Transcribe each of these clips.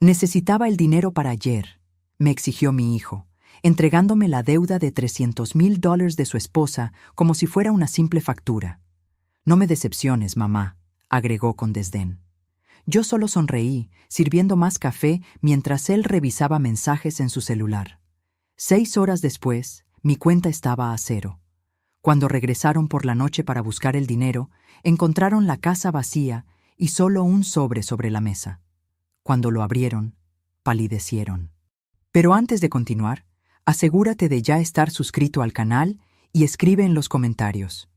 Necesitaba el dinero para ayer, me exigió mi hijo, entregándome la deuda de $300,000 de su esposa como si fuera una simple factura. No me decepciones, mamá, agregó con desdén. Yo solo sonreí, sirviendo más café mientras él revisaba mensajes en su celular. 6 horas después, mi cuenta estaba a cero. Cuando regresaron por la noche para buscar el dinero, encontraron la casa vacía y solo un sobre la mesa. Cuando lo abrieron, palidecieron. Pero antes de continuar, asegúrate de ya estar suscrito al canal y escribe en los comentarios.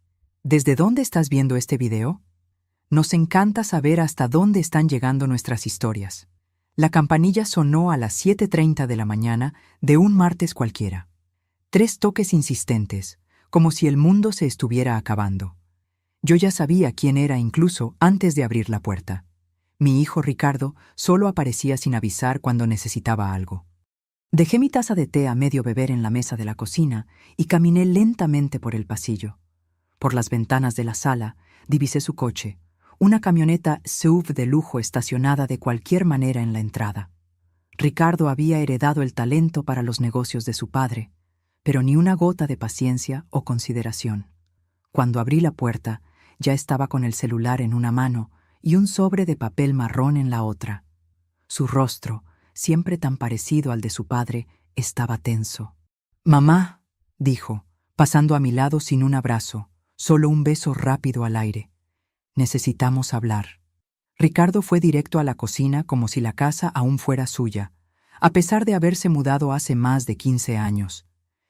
¿Desde dónde estás viendo este video? Nos encanta saber hasta dónde están llegando nuestras historias. La campanilla sonó a las 7:30 de la mañana de un martes cualquiera. 3 toques insistentes, como si el mundo se estuviera acabando. Yo ya sabía quién era incluso antes de abrir la puerta. Mi hijo Ricardo solo aparecía sin avisar cuando necesitaba algo. Dejé mi taza de té a medio beber en la mesa de la cocina y caminé lentamente por el pasillo. Por las ventanas de la sala divisé su coche, una camioneta SUV de lujo estacionada de cualquier manera en la entrada. Ricardo había heredado el talento para los negocios de su padre, pero ni una gota de paciencia o consideración. Cuando abrí la puerta, ya estaba con el celular en una mano y un sobre de papel marrón en la otra. Su rostro, siempre tan parecido al de su padre, estaba tenso. «Mamá», dijo, pasando a mi lado sin un abrazo, solo un beso rápido al aire. «Necesitamos hablar». Ricardo fue directo a la cocina como si la casa aún fuera suya, a pesar de haberse mudado hace más de 15 años.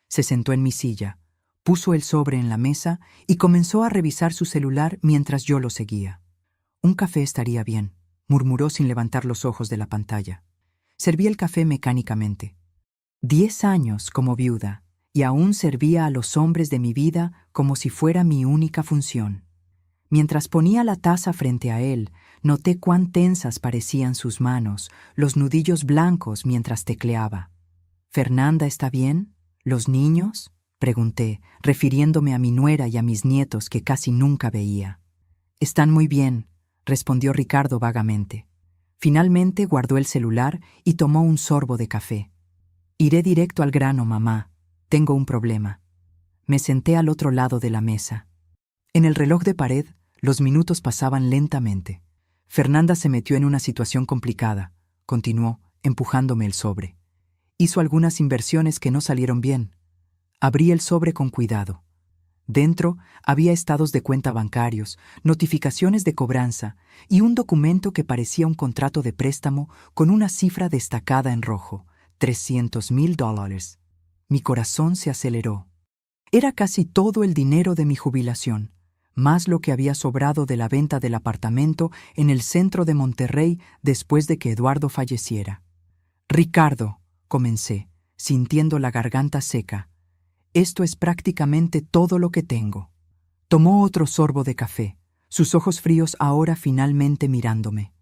Se sentó en mi silla, puso el sobre en la mesa y comenzó a revisar su celular mientras yo lo seguía. «Un café estaría bien», murmuró sin levantar los ojos de la pantalla. Serví el café mecánicamente. 10 años como viuda, y aún servía a los hombres de mi vida como si fuera mi única función. Mientras ponía la taza frente a él, noté cuán tensas parecían sus manos, los nudillos blancos mientras tecleaba. «¿Fernanda está bien? ¿Los niños?», pregunté, refiriéndome a mi nuera y a mis nietos que casi nunca veía. «Están muy bien», respondió Ricardo vagamente. Finalmente guardó el celular y tomó un sorbo de café. «Iré directo al grano, mamá. Tengo un problema». Me senté al otro lado de la mesa. En el reloj de pared, los minutos pasaban lentamente. «Fernanda se metió en una situación complicada», continuó, empujándome el sobre. «Hizo algunas inversiones que no salieron bien». Abrí el sobre con cuidado. Dentro había estados de cuenta bancarios, notificaciones de cobranza y un documento que parecía un contrato de préstamo con una cifra destacada en rojo, $300,000. Mi corazón se aceleró. Era casi todo el dinero de mi jubilación, más lo que había sobrado de la venta del apartamento en el centro de Monterrey después de que Eduardo falleciera. «Ricardo», comencé, sintiendo la garganta seca, «esto es prácticamente todo lo que tengo». Tomó otro sorbo de café, sus ojos fríos ahora finalmente mirándome.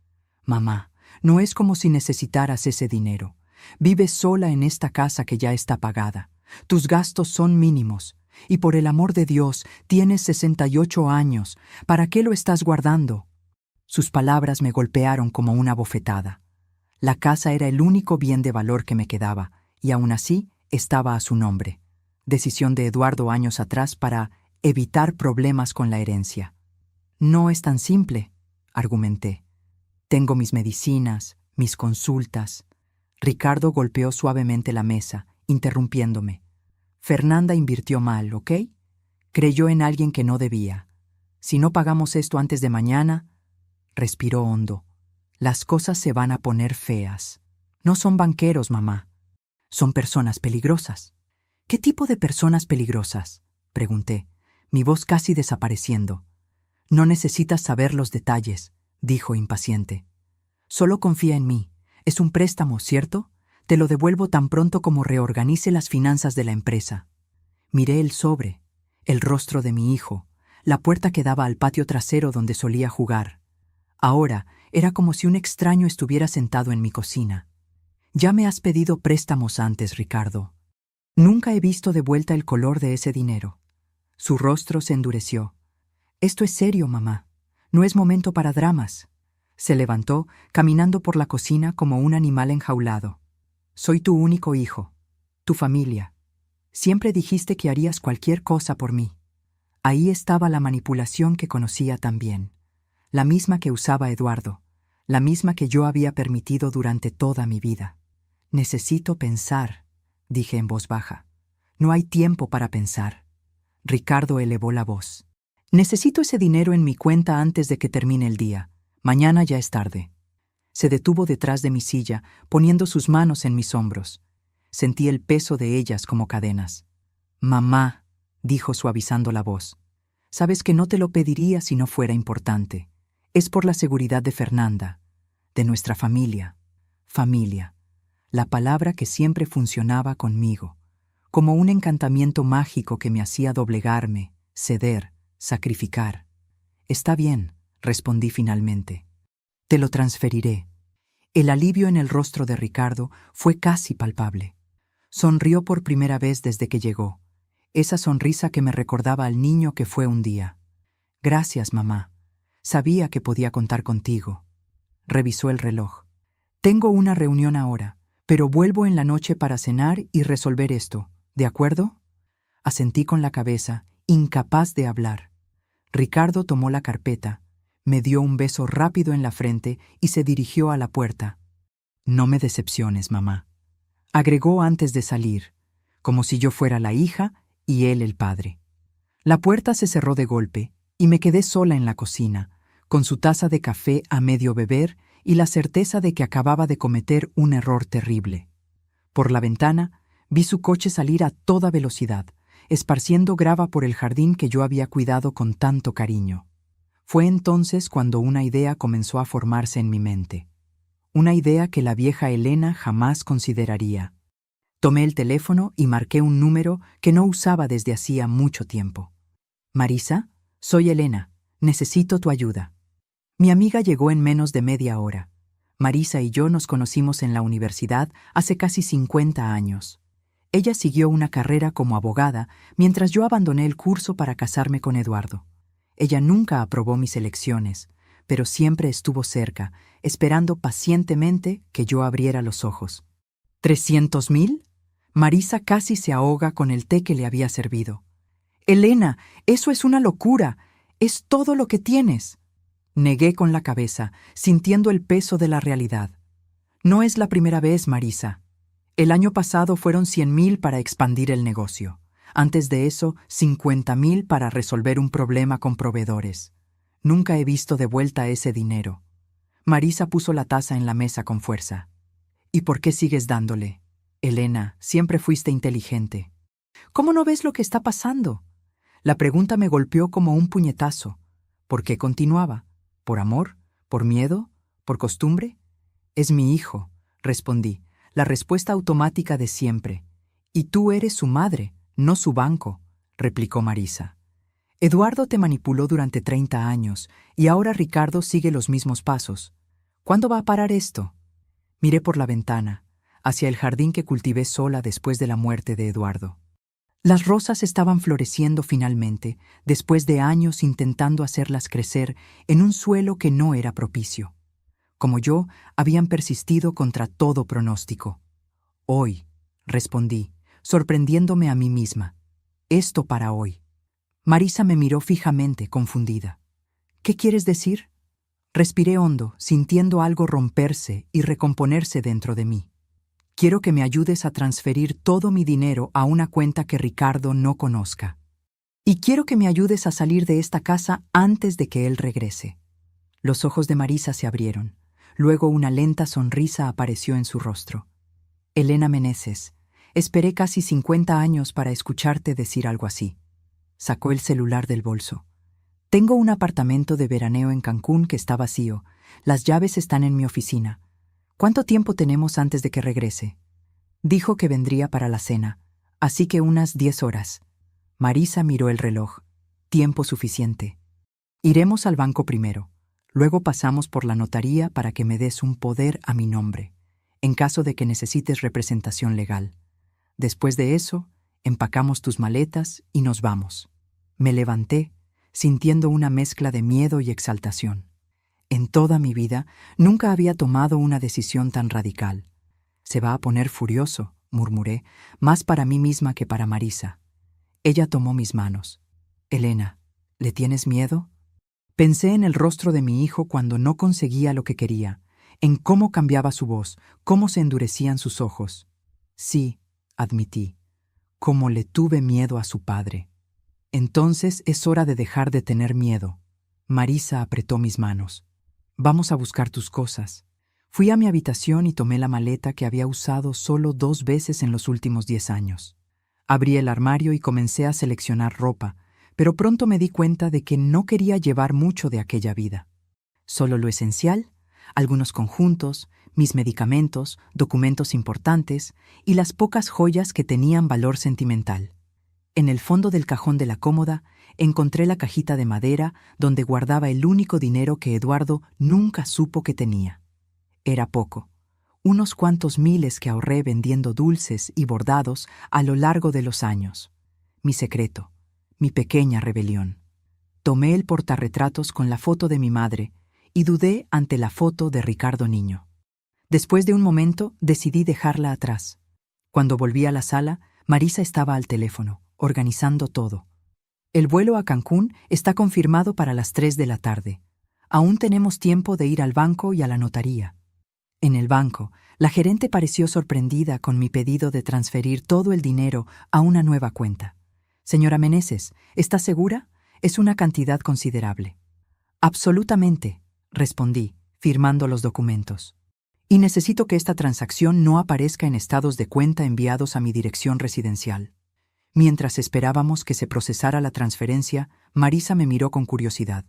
«Mamá, no es como si necesitaras ese dinero. Vives sola en esta casa que ya está pagada. Tus gastos son mínimos. Y por el amor de Dios, tienes 68 años. ¿Para qué lo estás guardando?». Sus palabras me golpearon como una bofetada. La casa era el único bien de valor que me quedaba, y aún así estaba a su nombre. Decisión de Eduardo años atrás para evitar problemas con la herencia. «No es tan simple», argumenté. «Tengo mis medicinas, mis consultas». Ricardo golpeó suavemente la mesa, interrumpiéndome. «Fernanda invirtió mal, ¿ok? Creyó en alguien que no debía. Si no pagamos esto antes de mañana», respiró hondo, «las cosas se van a poner feas. No son banqueros, mamá. Son personas peligrosas». «¿Qué tipo de personas peligrosas?», pregunté, mi voz casi desapareciendo. «No necesitas saber los detalles», dijo impaciente. «Solo confía en mí. Es un préstamo, ¿cierto? Te lo devuelvo tan pronto como reorganice las finanzas de la empresa». Miré el sobre, el rostro de mi hijo, la puerta que daba al patio trasero donde solía jugar. Ahora era como si un extraño estuviera sentado en mi cocina. «Ya me has pedido préstamos antes, Ricardo. Nunca he visto de vuelta el color de ese dinero». Su rostro se endureció. «Esto es serio, mamá. No es momento para dramas. Se levantó, caminando por la cocina como un animal enjaulado. Soy tu único hijo, tu familia. Siempre dijiste que harías cualquier cosa por mí. Ahí estaba la manipulación que conocía tan bien, la misma que usaba Eduardo, la misma que yo había permitido durante toda mi vida. Necesito pensar, dije en voz baja. No hay tiempo para pensar. Ricardo elevó la voz. Necesito ese dinero en mi cuenta antes de que termine el día. Mañana ya es tarde. Se detuvo detrás de mi silla, poniendo sus manos en mis hombros. Sentí el peso de ellas como cadenas. Mamá, dijo suavizando la voz, sabes que no te lo pediría si no fuera importante. Es por la seguridad de Fernanda, de nuestra familia. Familia, la palabra que siempre funcionaba conmigo, como un encantamiento mágico que me hacía doblegarme, ceder, sacrificar. Está bien, respondí finalmente. Te lo transferiré. El alivio en el rostro de Ricardo fue casi palpable. Sonrió por primera vez desde que llegó, esa sonrisa que me recordaba al niño que fue un día. Gracias, mamá. Sabía que podía contar contigo. Revisó el reloj. Tengo una reunión ahora, pero vuelvo en la noche para cenar y resolver esto, ¿de acuerdo? Asentí con la cabeza, incapaz de hablar. Ricardo tomó la carpeta, me dio un beso rápido en la frente y se dirigió a la puerta. No me decepciones, mamá, agregó antes de salir, como si yo fuera la hija y él el padre. La puerta se cerró de golpe y me quedé sola en la cocina, con su taza de café a medio beber y la certeza de que acababa de cometer un error terrible. Por la ventana vi su coche salir a toda velocidad, esparciendo grava por el jardín que yo había cuidado con tanto cariño. Fue entonces cuando una idea comenzó a formarse en mi mente. Una idea que la vieja Elena jamás consideraría. Tomé el teléfono y marqué un número que no usaba desde hacía mucho tiempo. Marisa, soy Elena. Necesito tu ayuda. Mi amiga llegó en menos de media hora. Marisa y yo nos conocimos en la universidad hace casi 50 años. Ella siguió una carrera como abogada, mientras yo abandoné el curso para casarme con Eduardo. Ella nunca aprobó mis elecciones, pero siempre estuvo cerca, esperando pacientemente que yo abriera los ojos. ¿300,000? Marisa casi se ahoga con el té que le había servido. Elena, eso es una locura. Es todo lo que tienes. Negué con la cabeza, sintiendo el peso de la realidad. No es la primera vez, Marisa. El año pasado fueron 100,000 para expandir el negocio. Antes de eso, 50,000 para resolver un problema con proveedores. Nunca he visto de vuelta ese dinero. Marisa puso la taza en la mesa con fuerza. ¿Y por qué sigues dándole? Elena, siempre fuiste inteligente. ¿Cómo no ves lo que está pasando? La pregunta me golpeó como un puñetazo. ¿Por qué continuaba? ¿Por amor? ¿Por miedo? ¿Por costumbre? Es mi hijo, respondí, la respuesta automática de siempre. Y tú eres su madre, no su banco, replicó Marisa. Eduardo te manipuló durante 30 años y ahora Ricardo sigue los mismos pasos. ¿Cuándo va a parar esto? Miré por la ventana, hacia el jardín que cultivé sola después de la muerte de Eduardo. Las rosas estaban floreciendo finalmente, después de años intentando hacerlas crecer en un suelo que no era propicio. Como yo, habían persistido contra todo pronóstico. Hoy, respondí, sorprendiéndome a mí misma. Esto para hoy. Marisa me miró fijamente, confundida. ¿Qué quieres decir? Respiré hondo, sintiendo algo romperse y recomponerse dentro de mí. Quiero que me ayudes a transferir todo mi dinero a una cuenta que Ricardo no conozca. Y quiero que me ayudes a salir de esta casa antes de que él regrese. Los ojos de Marisa se abrieron. Luego una lenta sonrisa apareció en su rostro. Elena Meneses, esperé casi 50 años para escucharte decir algo así. Sacó el celular del bolso. Tengo un apartamento de veraneo en Cancún que está vacío. Las llaves están en mi oficina. ¿Cuánto tiempo tenemos antes de que regrese? Dijo que vendría para la cena, así que unas 10 horas. Marisa miró el reloj. Tiempo suficiente. Iremos al banco primero. Luego pasamos por la notaría para que me des un poder a mi nombre, en caso de que necesites representación legal. Después de eso, empacamos tus maletas y nos vamos. Me levanté, sintiendo una mezcla de miedo y exaltación. En toda mi vida nunca había tomado una decisión tan radical. Se va a poner furioso, murmuré, más para mí misma que para Marisa. Ella tomó mis manos. Elena, ¿le tienes miedo? Pensé en el rostro de mi hijo cuando no conseguía lo que quería, en cómo cambiaba su voz, cómo se endurecían sus ojos. Sí, admití, como le tuve miedo a su padre. Entonces es hora de dejar de tener miedo. Marisa apretó mis manos. Vamos a buscar tus cosas. Fui a mi habitación y tomé la maleta que había usado solo 2 veces en los últimos 10 años. Abrí el armario y comencé a seleccionar ropa, pero pronto me di cuenta de que no quería llevar mucho de aquella vida. Solo lo esencial, algunos conjuntos, mis medicamentos, documentos importantes y las pocas joyas que tenían valor sentimental. En el fondo del cajón de la cómoda encontré la cajita de madera donde guardaba el único dinero que Eduardo nunca supo que tenía. Era poco, unos cuantos miles que ahorré vendiendo dulces y bordados a lo largo de los años. Mi secreto, mi pequeña rebelión. Tomé el portarretratos con la foto de mi madre y dudé ante la foto de Ricardo niño. Después de un momento decidí dejarla atrás. Cuando volví a la sala, Marisa estaba al teléfono, organizando todo. El vuelo a Cancún está confirmado para las 3 de la tarde. Aún tenemos tiempo de ir al banco y a la notaría. En el banco, la gerente pareció sorprendida con mi pedido de transferir todo el dinero a una nueva cuenta. Señora Meneses, ¿está segura? Es una cantidad considerable. Absolutamente, respondí, firmando los documentos. Y necesito que esta transacción no aparezca en estados de cuenta enviados a mi dirección residencial. Mientras esperábamos que se procesara la transferencia, Marisa me miró con curiosidad.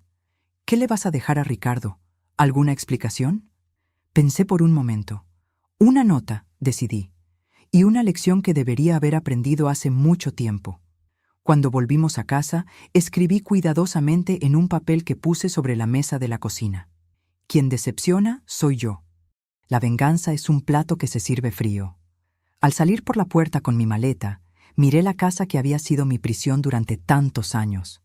¿Qué le vas a dejar a Ricardo? ¿Alguna explicación? Pensé por un momento. Una nota, decidí, y una lección que debería haber aprendido hace mucho tiempo. Cuando volvimos a casa, escribí cuidadosamente en un papel que puse sobre la mesa de la cocina. Quien decepciona soy yo. La venganza es un plato que se sirve frío. Al salir por la puerta con mi maleta, miré la casa que había sido mi prisión durante tantos años.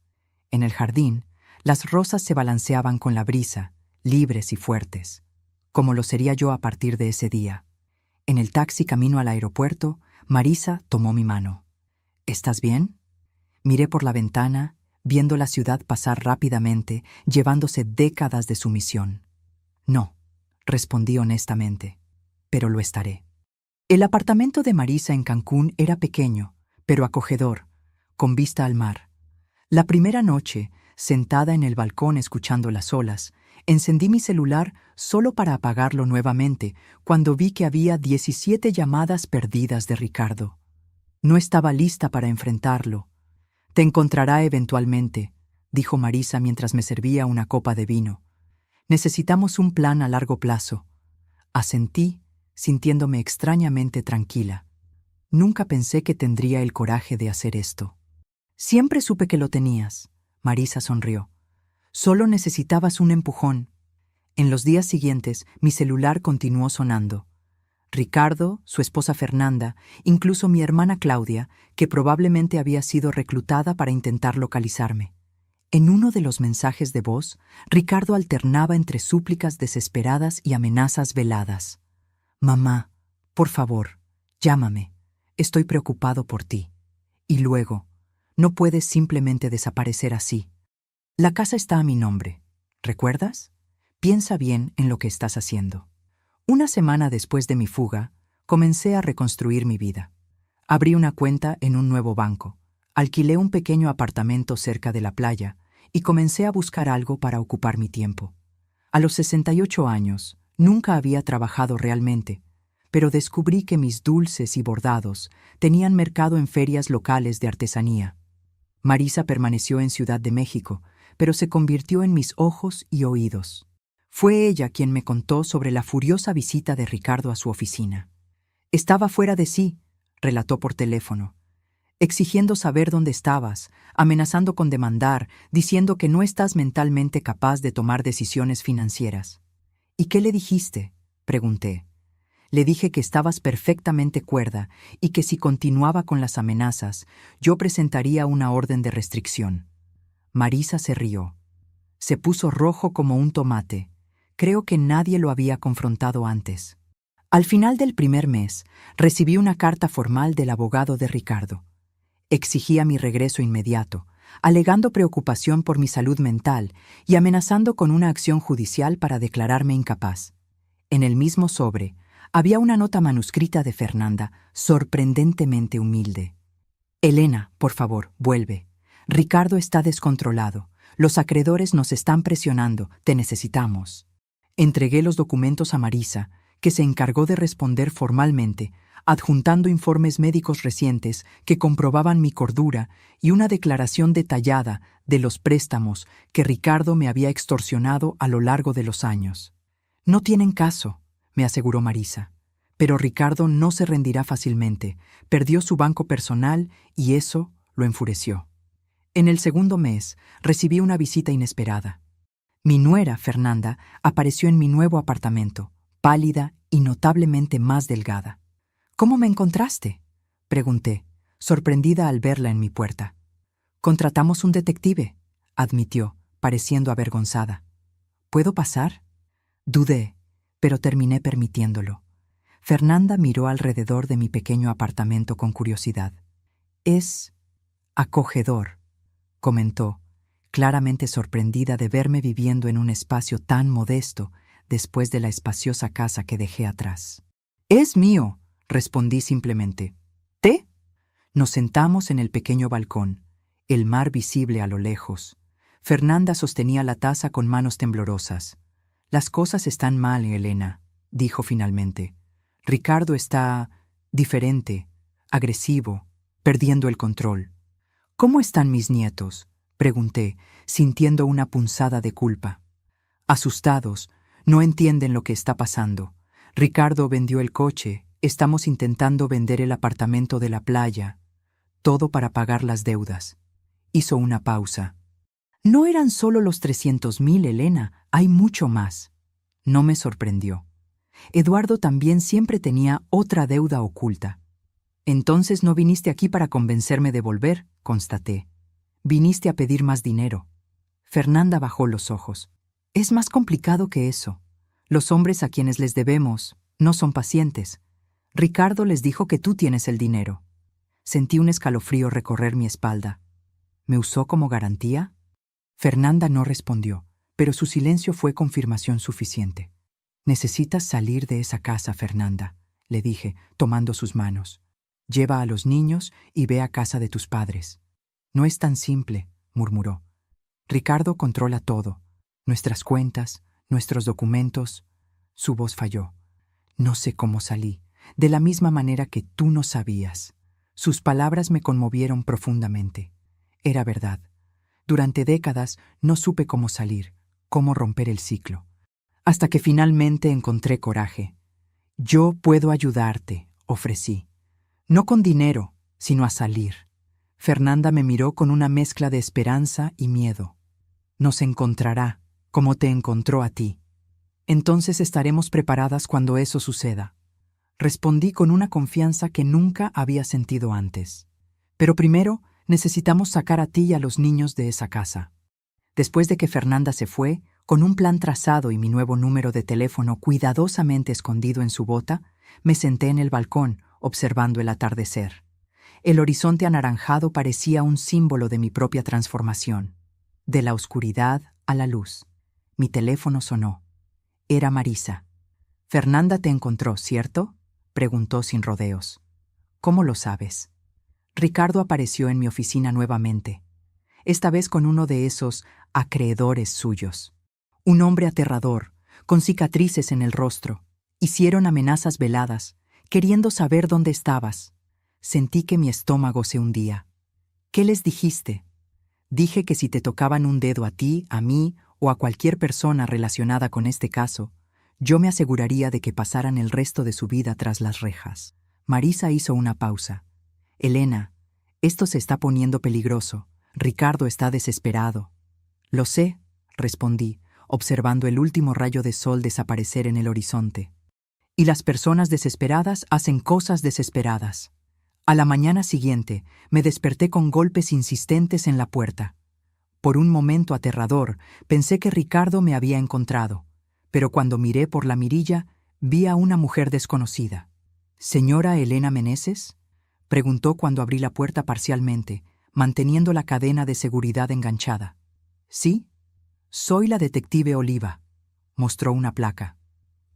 En el jardín, las rosas se balanceaban con la brisa, libres y fuertes, como lo sería yo a partir de ese día. En el taxi camino al aeropuerto, Marisa tomó mi mano. ¿Estás bien? Miré por la ventana, viendo la ciudad pasar rápidamente, llevándose décadas de sumisión. No, respondí honestamente, pero lo estaré. El apartamento de Marisa en Cancún era pequeño, pero acogedor, con vista al mar. La primera noche, sentada en el balcón escuchando las olas, encendí mi celular solo para apagarlo nuevamente cuando vi que había 17 llamadas perdidas de Ricardo. No estaba lista para enfrentarlo. Te encontrará eventualmente, dijo Marisa mientras me servía una copa de vino. Necesitamos un plan a largo plazo. Asentí, sintiéndome extrañamente tranquila. Nunca pensé que tendría el coraje de hacer esto. Siempre supe que lo tenías, Marisa sonrió. Solo necesitabas un empujón. En los días siguientes, mi celular continuó sonando. Ricardo, su esposa Fernanda, incluso mi hermana Claudia, que probablemente había sido reclutada para intentar localizarme. En uno de los mensajes de voz, Ricardo alternaba entre súplicas desesperadas y amenazas veladas. «Mamá, por favor, llámame. Estoy preocupado por ti». Y luego, «No puedes simplemente desaparecer así. La casa está a mi nombre. ¿Recuerdas? Piensa bien en lo que estás haciendo». Una semana después de mi fuga, comencé a reconstruir mi vida. Abrí una cuenta en un nuevo banco, alquilé un pequeño apartamento cerca de la playa y comencé a buscar algo para ocupar mi tiempo. A los 68 años, nunca había trabajado realmente, pero descubrí que mis dulces y bordados tenían mercado en ferias locales de artesanía. Marisa permaneció en Ciudad de México, pero se convirtió en mis ojos y oídos. Fue ella quien me contó sobre la furiosa visita de Ricardo a su oficina. Estaba fuera de sí, relató por teléfono, exigiendo saber dónde estabas, amenazando con demandar, diciendo que no estás mentalmente capaz de tomar decisiones financieras. ¿Y qué le dijiste?, pregunté. Le dije que estabas perfectamente cuerda y que si continuaba con las amenazas, yo presentaría una orden de restricción. Marisa se rió. Se puso rojo como un tomate. Creo que nadie lo había confrontado antes. Al final del primer mes, recibí una carta formal del abogado de Ricardo. Exigía mi regreso inmediato, alegando preocupación por mi salud mental y amenazando con una acción judicial para declararme incapaz. En el mismo sobre, había una nota manuscrita de Fernanda, sorprendentemente humilde. Elena, por favor, vuelve. Ricardo está descontrolado. Los acreedores nos están presionando. Te necesitamos. Entregué los documentos a Marisa, que se encargó de responder formalmente, adjuntando informes médicos recientes que comprobaban mi cordura y una declaración detallada de los préstamos que Ricardo me había extorsionado a lo largo de los años. No tienen caso, me aseguró Marisa. Pero Ricardo no se rendirá fácilmente. Perdió su banco personal y eso lo enfureció. En el segundo mes, recibí una visita inesperada. Mi nuera, Fernanda, apareció en mi nuevo apartamento, pálida y notablemente más delgada. «¿Cómo me encontraste?», pregunté, sorprendida al verla en mi puerta. «Contratamos un detective», admitió, pareciendo avergonzada. «¿Puedo pasar?». Dudé, pero terminé permitiéndolo. Fernanda miró alrededor de mi pequeño apartamento con curiosidad. «Es acogedor», comentó, claramente sorprendida de verme viviendo en un espacio tan modesto después de la espaciosa casa que dejé atrás. «Es mío», respondí simplemente. «¿Té?». Nos sentamos en el pequeño balcón, el mar visible a lo lejos. Fernanda sostenía la taza con manos temblorosas. «Las cosas están mal, Elena», dijo finalmente. «Ricardo está diferente, agresivo, perdiendo el control». «¿Cómo están mis nietos?», pregunté, sintiendo una punzada de culpa. Asustados, no entienden lo que está pasando. Ricardo vendió el coche, estamos intentando vender el apartamento de la playa, todo para pagar las deudas. Hizo una pausa. «No eran solo los 300,000, Elena, hay mucho más». No me sorprendió. Eduardo también siempre tenía otra deuda oculta. «Entonces no viniste aquí para convencerme de volver», constaté. «Viniste a pedir más dinero». Fernanda bajó los ojos. «Es más complicado que eso. Los hombres a quienes les debemos no son pacientes. Ricardo les dijo que tú tienes el dinero». Sentí un escalofrío recorrer mi espalda. ¿Me usó como garantía? Fernanda no respondió, pero su silencio fue confirmación suficiente. «Necesitas salir de esa casa, Fernanda», le dije, tomando sus manos. «Lleva a los niños y ve a casa de tus padres». «No es tan simple», murmuró. «Ricardo controla todo, nuestras cuentas, nuestros documentos». Su voz falló. «No sé cómo salí, de la misma manera que tú no sabías». Sus palabras me conmovieron profundamente. Era verdad. Durante décadas no supe cómo salir, cómo romper el ciclo. Hasta que finalmente encontré coraje. «Yo puedo ayudarte», ofrecí. «No con dinero, sino a salir». Fernanda me miró con una mezcla de esperanza y miedo. «Nos encontrará, como te encontró a ti. Entonces estaremos preparadas cuando eso suceda». Respondí con una confianza que nunca había sentido antes. «Pero primero necesitamos sacar a ti y a los niños de esa casa». Después de que Fernanda se fue, con un plan trazado y mi nuevo número de teléfono cuidadosamente escondido en su bota, me senté en el balcón, observando el atardecer. El horizonte anaranjado parecía un símbolo de mi propia transformación. De la oscuridad a la luz. Mi teléfono sonó. Era Marisa. «Fernanda te encontró, ¿cierto?», preguntó sin rodeos. «¿Cómo lo sabes?». Ricardo apareció en mi oficina nuevamente, esta vez con uno de esos acreedores suyos. Un hombre aterrador, con cicatrices en el rostro. Hicieron amenazas veladas, queriendo saber dónde estabas. Sentí que mi estómago se hundía. «¿Qué les dijiste?». «Dije que si te tocaban un dedo a ti, a mí o a cualquier persona relacionada con este caso, yo me aseguraría de que pasaran el resto de su vida tras las rejas». Marisa hizo una pausa. «Elena, esto se está poniendo peligroso. Ricardo está desesperado». «Lo sé», respondí, observando el último rayo de sol desaparecer en el horizonte. «Y las personas desesperadas hacen cosas desesperadas». A la mañana siguiente me desperté con golpes insistentes en la puerta. Por un momento aterrador pensé que Ricardo me había encontrado, pero cuando miré por la mirilla, vi a una mujer desconocida. ¿Señora Elena Meneses?, preguntó cuando abrí la puerta parcialmente, manteniendo la cadena de seguridad enganchada. Sí, soy la detective Oliva, mostró una placa.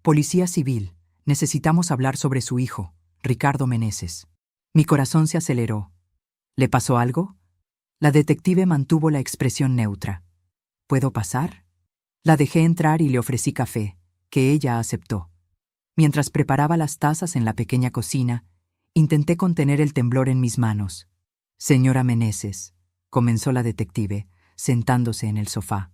Policía civil, necesitamos hablar sobre su hijo, Ricardo Meneses. Mi corazón se aceleró. ¿Le pasó algo? La detective mantuvo la expresión neutra. ¿Puedo pasar? La dejé entrar y le ofrecí café, que ella aceptó. Mientras preparaba las tazas en la pequeña cocina, intenté contener el temblor en mis manos. Señora Meneses, comenzó la detective, sentándose en el sofá.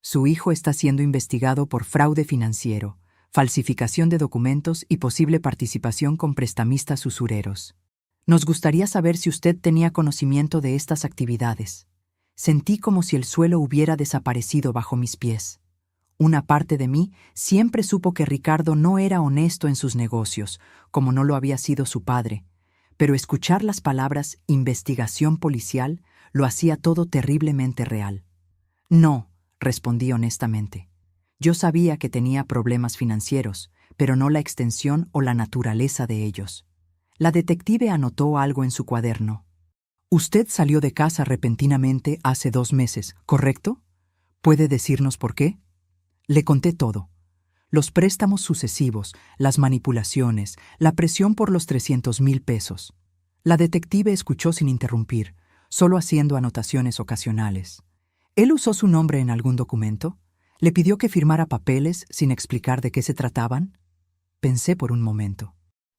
Su hijo está siendo investigado por fraude financiero, falsificación de documentos y posible participación con prestamistas usureros. Nos gustaría saber si usted tenía conocimiento de estas actividades. Sentí como si el suelo hubiera desaparecido bajo mis pies. Una parte de mí siempre supo que Ricardo no era honesto en sus negocios, como no lo había sido su padre, pero escuchar las palabras investigación policial lo hacía todo terriblemente real. No, respondí honestamente. Yo sabía que tenía problemas financieros, pero no la extensión o la naturaleza de ellos. La detective anotó algo en su cuaderno. Usted salió de casa repentinamente hace 2 meses, ¿correcto? ¿Puede decirnos por qué? Le conté todo. Los préstamos sucesivos, las manipulaciones, la presión por los 300,000 pesos. La detective escuchó sin interrumpir, solo haciendo anotaciones ocasionales. ¿Él usó su nombre en algún documento? ¿Le pidió que firmara papeles sin explicar de qué se trataban? Pensé por un momento.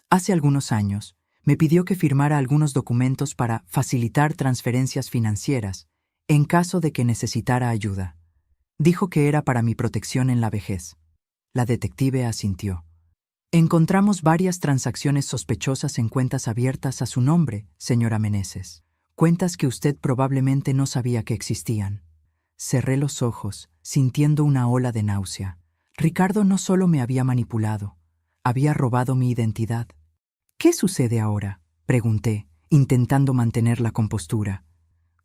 Hace algunos años, me pidió que firmara algunos documentos para facilitar transferencias financieras, en caso de que necesitara ayuda. Dijo que era para mi protección en la vejez. La detective asintió. Encontramos varias transacciones sospechosas en cuentas abiertas a su nombre, señora Meneses. Cuentas que usted probablemente no sabía que existían. Cerré los ojos, sintiendo una ola de náusea. Ricardo no solo me había manipulado, había robado mi identidad. ¿Qué sucede ahora?, pregunté, intentando mantener la compostura.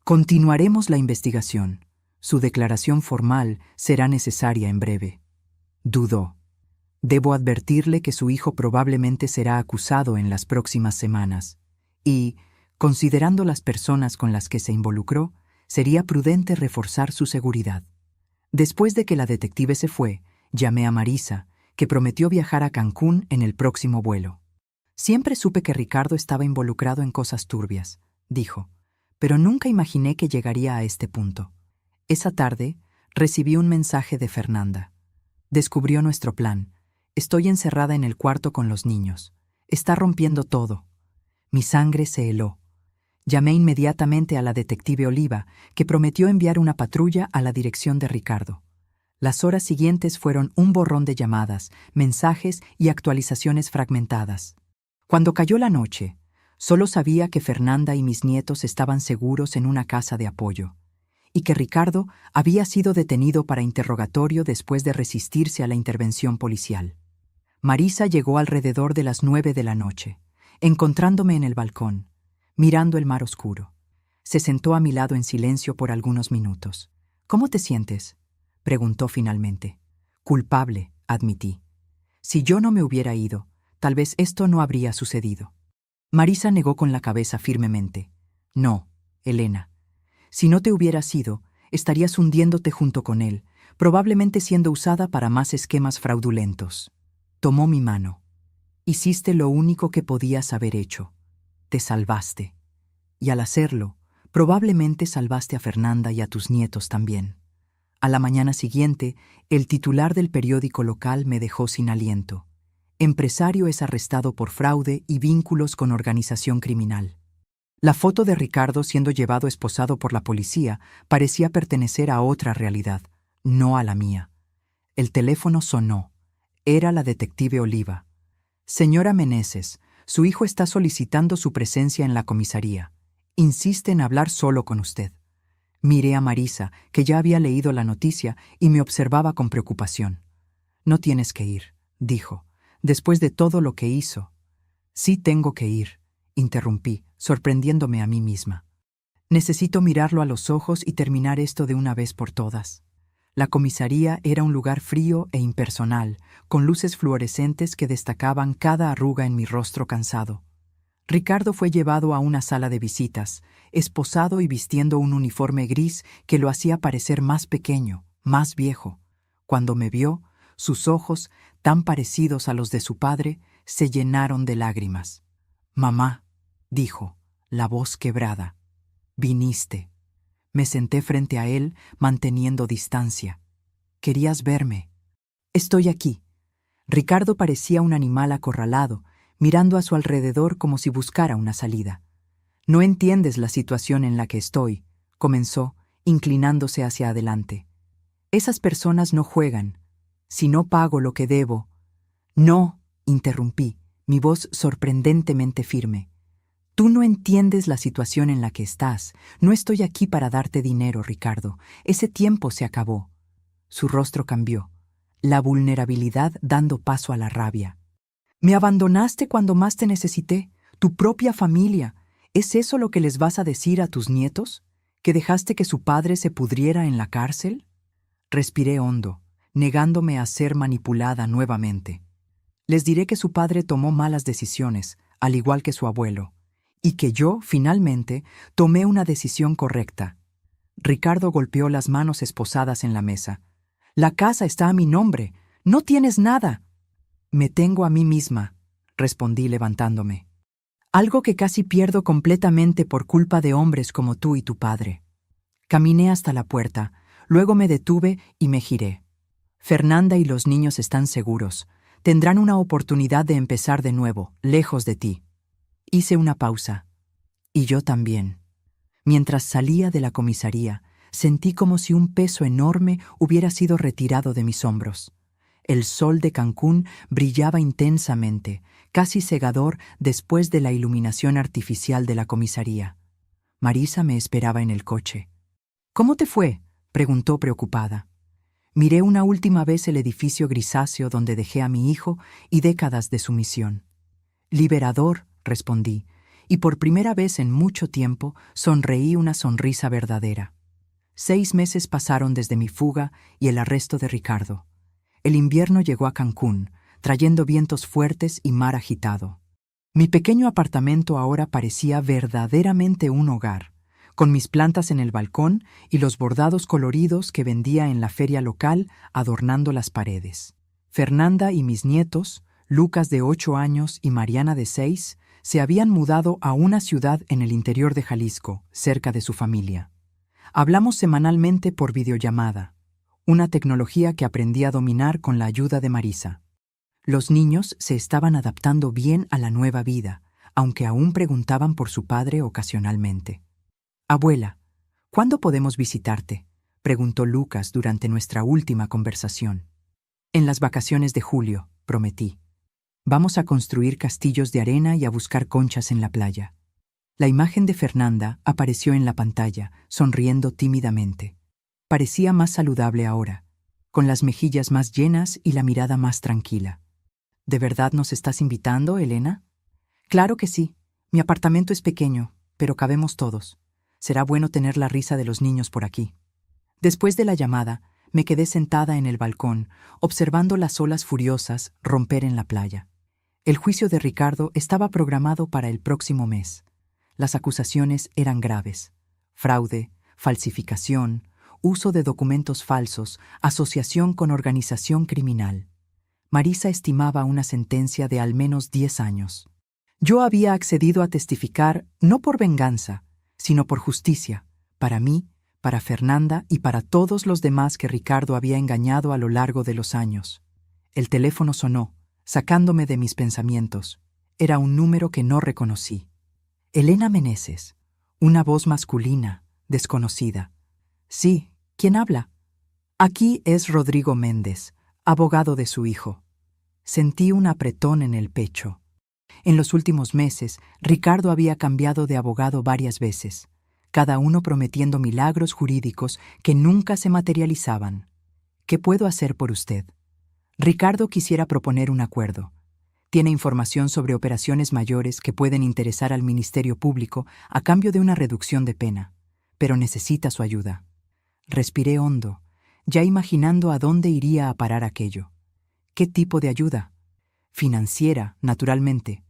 Continuaremos la investigación. Su declaración formal será necesaria en breve. Dudó. Debo advertirle que su hijo probablemente será acusado en las próximas semanas y, considerando las personas con las que se involucró, sería prudente reforzar su seguridad. Después de que la detective se fue, llamé a Marisa, que prometió viajar a Cancún en el próximo vuelo. Siempre supe que Ricardo estaba involucrado en cosas turbias, dijo, pero nunca imaginé que llegaría a este punto. Esa tarde, recibí un mensaje de Fernanda. Descubrió nuestro plan. Estoy encerrada en el cuarto con los niños. Está rompiendo todo. Mi sangre se heló. Llamé inmediatamente a la detective Oliva, que prometió enviar una patrulla a la dirección de Ricardo. Las horas siguientes fueron un borrón de llamadas, mensajes y actualizaciones fragmentadas. Cuando cayó la noche, solo sabía que Fernanda y mis nietos estaban seguros en una casa de apoyo, y que Ricardo había sido detenido para interrogatorio después de resistirse a la intervención policial. Marisa llegó alrededor de las 9 de la noche, encontrándome en el balcón, mirando el mar oscuro. Se sentó a mi lado en silencio por algunos minutos. ¿Cómo te sientes?, preguntó finalmente. Culpable, admití. Si yo no me hubiera ido, tal vez esto no habría sucedido. Marisa negó con la cabeza firmemente. No, Elena. Si no te hubieras ido, estarías hundiéndote junto con él, probablemente siendo usada para más esquemas fraudulentos. Tomó mi mano. Hiciste lo único que podías haber hecho. Te salvaste. Y al hacerlo, probablemente salvaste a Fernanda y a tus nietos también. A la mañana siguiente, el titular del periódico local me dejó sin aliento. Empresario es arrestado por fraude y vínculos con organización criminal. La foto de Ricardo siendo llevado esposado por la policía parecía pertenecer a otra realidad, no a la mía. El teléfono sonó. Era la detective Oliva. Señora Meneses, su hijo está solicitando su presencia en la comisaría. Insiste en hablar solo con usted. Miré a Marisa, que ya había leído la noticia y me observaba con preocupación. No tienes que ir, dijo, después de todo lo que hizo. Sí tengo que ir, interrumpí, sorprendiéndome a mí misma. Necesito mirarlo a los ojos y terminar esto de una vez por todas. La comisaría era un lugar frío e impersonal, con luces fluorescentes que destacaban cada arruga en mi rostro cansado. Ricardo fue llevado a una sala de visitas, esposado y vistiendo un uniforme gris que lo hacía parecer más pequeño, más viejo. Cuando me vio, sus ojos, tan parecidos a los de su padre, se llenaron de lágrimas. «Mamá», dijo, la voz quebrada, «viniste». Me senté frente a él, manteniendo distancia. «Querías verme». «Estoy aquí». Ricardo parecía un animal acorralado, mirando a su alrededor como si buscara una salida. «No entiendes la situación en la que estoy», comenzó, inclinándose hacia adelante. «Esas personas no juegan. Si no pago lo que debo». «No», interrumpí, mi voz sorprendentemente firme. «Tú no entiendes la situación en la que estás. No estoy aquí para darte dinero, Ricardo. Ese tiempo se acabó». Su rostro cambió, la vulnerabilidad dando paso a la rabia. «Me abandonaste cuando más te necesité, tu propia familia. ¿Es eso lo que les vas a decir a tus nietos? ¿Que dejaste que su padre se pudriera en la cárcel?» Respiré hondo, negándome a ser manipulada nuevamente. «Les diré que su padre tomó malas decisiones, al igual que su abuelo, y que yo, finalmente, tomé una decisión correcta». Ricardo golpeó las manos esposadas en la mesa. «La casa está a mi nombre. No tienes nada». «Me tengo a mí misma», respondí levantándome. «Algo que casi pierdo completamente por culpa de hombres como tú y tu padre». Caminé hasta la puerta, luego me detuve y me giré. «Fernanda y los niños están seguros. Tendrán una oportunidad de empezar de nuevo, lejos de ti». Hice una pausa. «Y yo también». Mientras salía de la comisaría, sentí como si un peso enorme hubiera sido retirado de mis hombros. El sol de Cancún brillaba intensamente, casi cegador después de la iluminación artificial de la comisaría. Marisa me esperaba en el coche. «¿Cómo te fue?», preguntó preocupada. Miré una última vez el edificio grisáceo donde dejé a mi hijo y décadas de sumisión. «Liberador», respondí, y por primera vez en mucho tiempo sonreí una sonrisa verdadera. 6 meses pasaron desde mi fuga y el arresto de Ricardo. El invierno llegó a Cancún, trayendo vientos fuertes y mar agitado. Mi pequeño apartamento ahora parecía verdaderamente un hogar, con mis plantas en el balcón y los bordados coloridos que vendía en la feria local adornando las paredes. Fernanda y mis nietos, Lucas de 8 años y Mariana de 6, se habían mudado a una ciudad en el interior de Jalisco, cerca de su familia. Hablamos semanalmente por videollamada, una tecnología que aprendí a dominar con la ayuda de Marisa. Los niños se estaban adaptando bien a la nueva vida, aunque aún preguntaban por su padre ocasionalmente. «Abuela, ¿cuándo podemos visitarte?», preguntó Lucas durante nuestra última conversación. «En las vacaciones de julio», prometí. «Vamos a construir castillos de arena y a buscar conchas en la playa». La imagen de Fernanda apareció en la pantalla, sonriendo tímidamente. Parecía más saludable ahora, con las mejillas más llenas y la mirada más tranquila. «¿De verdad nos estás invitando, Elena?» «Claro que sí. Mi apartamento es pequeño, pero cabemos todos. Será bueno tener la risa de los niños por aquí». Después de la llamada, me quedé sentada en el balcón, observando las olas furiosas romper en la playa. El juicio de Ricardo estaba programado para el próximo mes. Las acusaciones eran graves: fraude, falsificación, uso de documentos falsos, asociación con organización criminal. Marisa estimaba una sentencia de al menos 10 años. Yo había accedido a testificar no por venganza, sino por justicia, para mí, para Fernanda y para todos los demás que Ricardo había engañado a lo largo de los años. El teléfono sonó, sacándome de mis pensamientos. Era un número que no reconocí. Elena Meneses, una voz masculina, desconocida. «Sí, ¿quién habla?» «Aquí es Rodrigo Méndez, abogado de su hijo». Sentí un apretón en el pecho. En los últimos meses, Ricardo había cambiado de abogado varias veces, cada uno prometiendo milagros jurídicos que nunca se materializaban. «¿Qué puedo hacer por usted?» «Ricardo quisiera proponer un acuerdo. Tiene información sobre operaciones mayores que pueden interesar al Ministerio Público a cambio de una reducción de pena, pero necesita su ayuda». Respiré hondo, ya imaginando a dónde iría a parar aquello. ¿Qué tipo de ayuda? Financiera, naturalmente.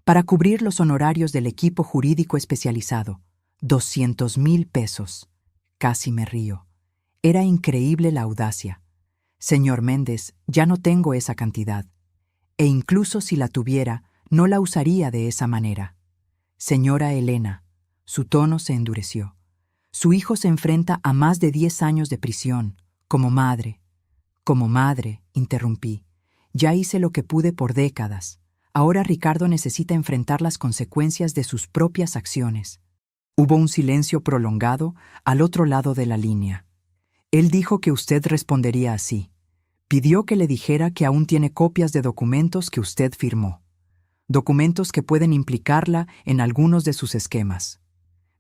Para cubrir los honorarios del equipo jurídico especializado. 200,000 pesos. Casi me río. Era increíble la audacia. Señor Méndez, ya no tengo esa cantidad. E incluso si la tuviera, no la usaría de esa manera. Señora Elena, su tono se endureció. Su hijo se enfrenta a más de 10 años de prisión. Como madre, interrumpí. Ya hice lo que pude por décadas. Ahora Ricardo necesita enfrentar las consecuencias de sus propias acciones. Hubo un silencio prolongado al otro lado de la línea. Él dijo que usted respondería así. Pidió que le dijera que aún tiene copias de documentos que usted firmó. Documentos que pueden implicarla en algunos de sus esquemas.